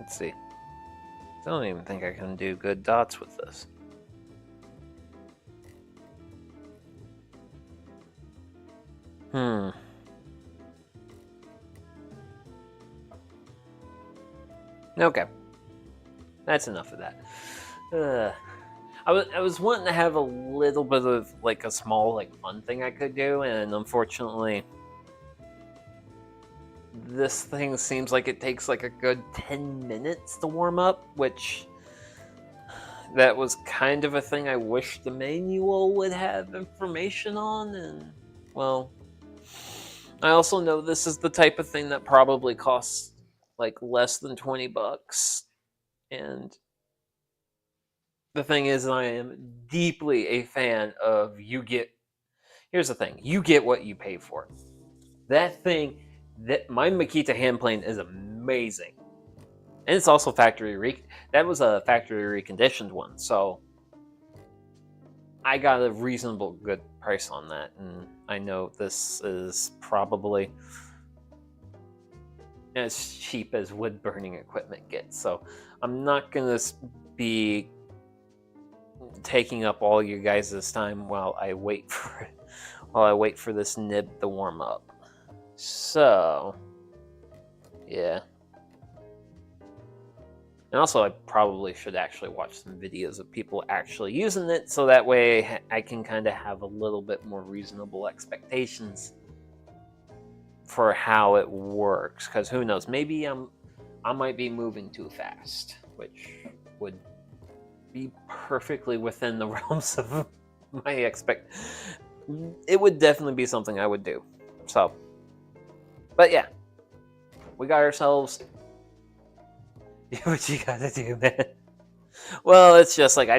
Let's see. I don't even think I can do good dots with this. Okay. That's enough of that. I was wanting to have a little bit of a small fun thing I could do, and unfortunately this thing seems like it takes a good 10 minutes to warm up, which that was kind of a thing I wish the manual would have information on, and well, I also know this is the type of thing that probably costs like less than $20. And the thing is, I am deeply a fan of here's the thing, you get what you pay for. That thing, my Makita hand plane is amazing. And it's also that was a factory reconditioned one, so I got a reasonable good price on that, and I know this is probably as cheap as wood burning equipment gets, so I'm not gonna be taking up all you guys' time while I wait for this nib to warm up. So yeah. And also, I probably should actually watch some videos of people actually using it, so that way I can kind of have a little bit more reasonable expectations for how it works. Because who knows, maybe I might be moving too fast, which would be perfectly within the realms of my It would definitely be something I would do. So, but yeah, we got ourselves. What you gotta do, man? Well, it's just like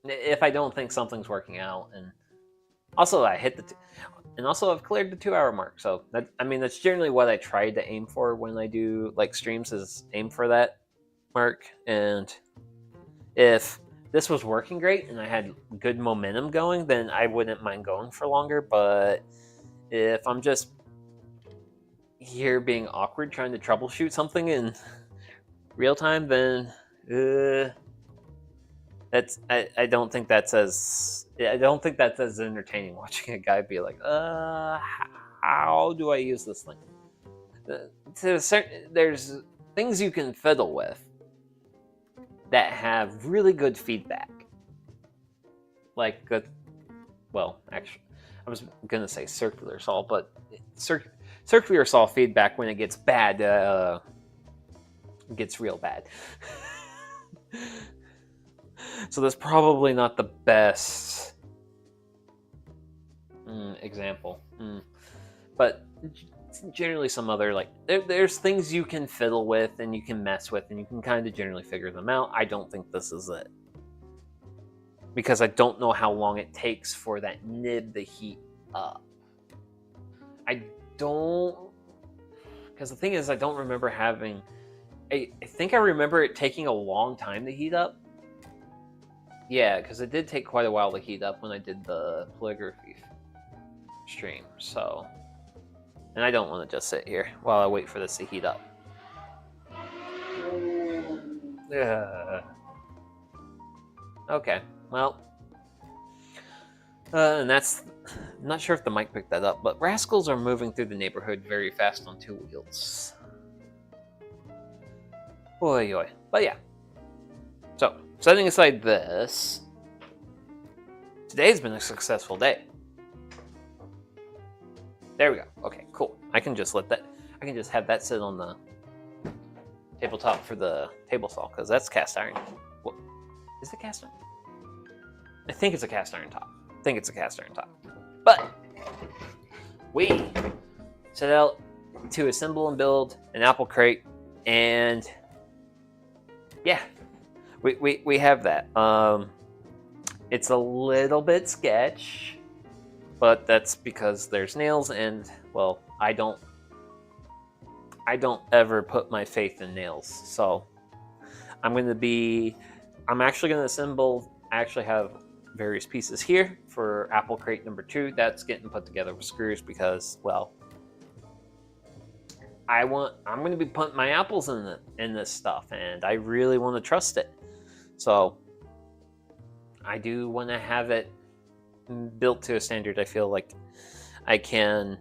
if I don't think something's working out, and also I've cleared the 2-hour mark. So that's generally what I try to aim for when I do like streams, is aim for that mark. And if this was working great and I had good momentum going, then I wouldn't mind going for longer. But if I'm just here being awkward trying to troubleshoot something in real time, then I don't think that's as entertaining watching a guy be like, how do I use this thing? There's things you can fiddle with that have really good feedback, like good. Well, actually, I was gonna say circular saw, but circular saw feedback, when it gets bad, gets real bad. So that's probably not the best example. But generally some other, like, there's things you can fiddle with and you can mess with and you can kind of generally figure them out. I don't think this is it, because I don't know how long it takes for that nib to heat up. Because the thing is, I don't remember having... I think I remember it taking a long time to heat up. Yeah, because it did take quite a while to heat up when I did the calligraphy stream, so... And I don't want to just sit here while I wait for this to heat up. Okay, well... and that's... I'm not sure if the mic picked that up, but rascals are moving through the neighborhood very fast on 2 wheels. Oy oy. But yeah. So, setting aside this, today's been a successful day. There we go. Okay, cool. I can just have that sit on the tabletop for the table saw, because that's cast iron. What? Is it cast iron? I think it's a cast iron top. But we set out to assemble and build an apple crate, and yeah, we have that. It's a little bit sketch, but that's because there's nails, and well, I don't ever put my faith in nails. So I'm actually gonna assemble. I actually have various pieces here for apple crate number 2. That's getting put together with screws because, well, I'm going to be putting my apples in this stuff, and I really want to trust it. So I do want to have it built to a standard I feel like I can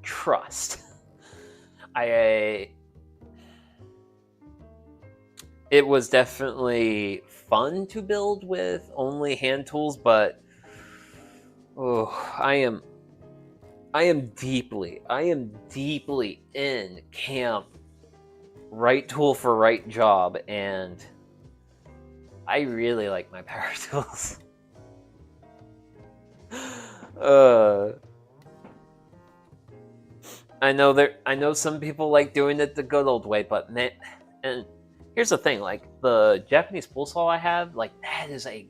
trust. It was definitely fun to build with only hand tools, but I am deeply in camp, right tool for right job, and I really like my power tools. I know some people like doing it the good old way, but man, and here's the thing: like the Japanese pull saw I have, like that is a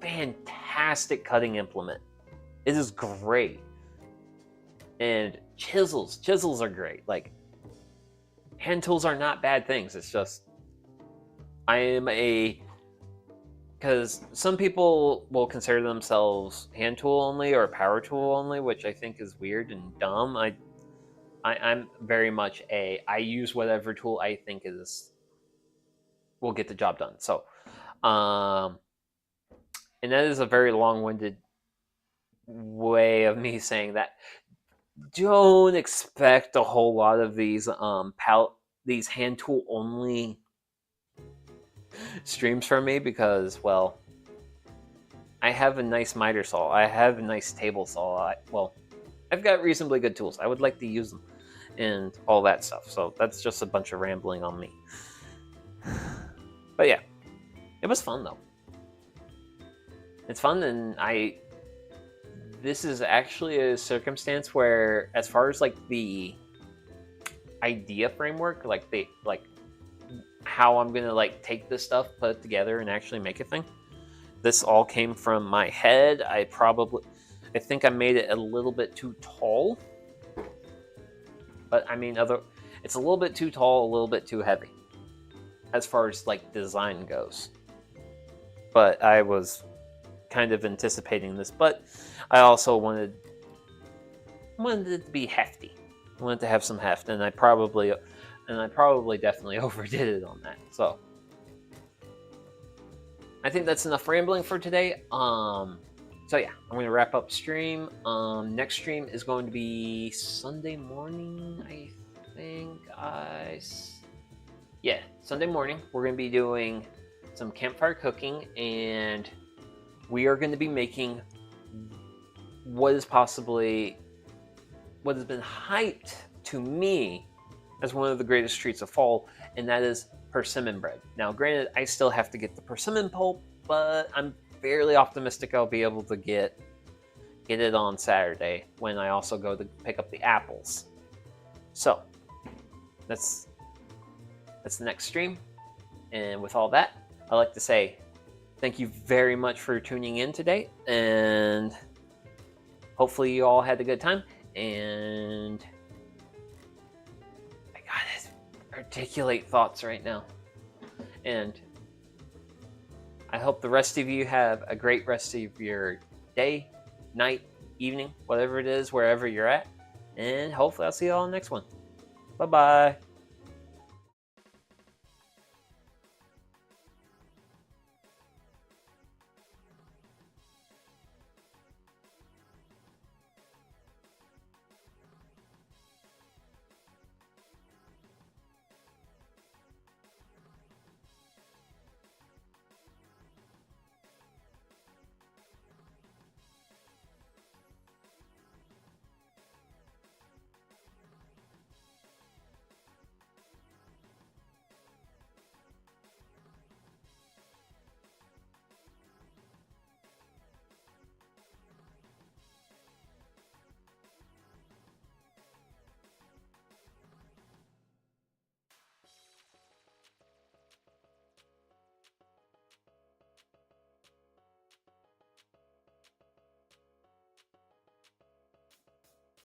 fantastic cutting implement. It is great, and chisels are great. Like hand tools are not bad things. It's just I am a because some people will consider themselves hand tool only or power tool only, which I think is weird and dumb. I'm very much I use whatever tool I think will get the job done. So, and that is a very long-winded way of me saying that. Don't expect a whole lot of these these hand tool only streams from me because, well, I have a nice miter saw. I have a nice table saw. I've got reasonably good tools. I would like to use them and all that stuff. So that's just a bunch of rambling on me. But yeah, it was fun though. It's fun, and this is actually a circumstance where, as far as like the idea framework, like how I'm gonna like take this stuff, put it together, and actually make a thing. This all came from my head. I think I made it a little bit too tall, but I mean, it's a little bit too tall, a little bit too heavy, as far as like design goes. But I was kind of anticipating this, but I also wanted it to be hefty. I wanted to have some heft, and I probably definitely overdid it on that. So I think that's enough rambling for today. So yeah, I'm gonna wrap up stream. Next stream is going to be Sunday morning, I think. Yeah, Sunday morning. We're gonna be doing some campfire cooking, and we are going to be making what has been hyped to me as one of the greatest treats of fall, and that is persimmon bread. Now, granted, I still have to get the persimmon pulp, but I'm fairly optimistic I'll be able to get it on Saturday when I also go to pick up the apples. So that's the next stream, and with all that, I'd like to say thank you very much for tuning in today, and hopefully you all had a good time, and I gotta articulate thoughts right now. And I hope the rest of you have a great rest of your day, night, evening, whatever it is, wherever you're at, and hopefully I'll see you all in the next one. Bye-bye.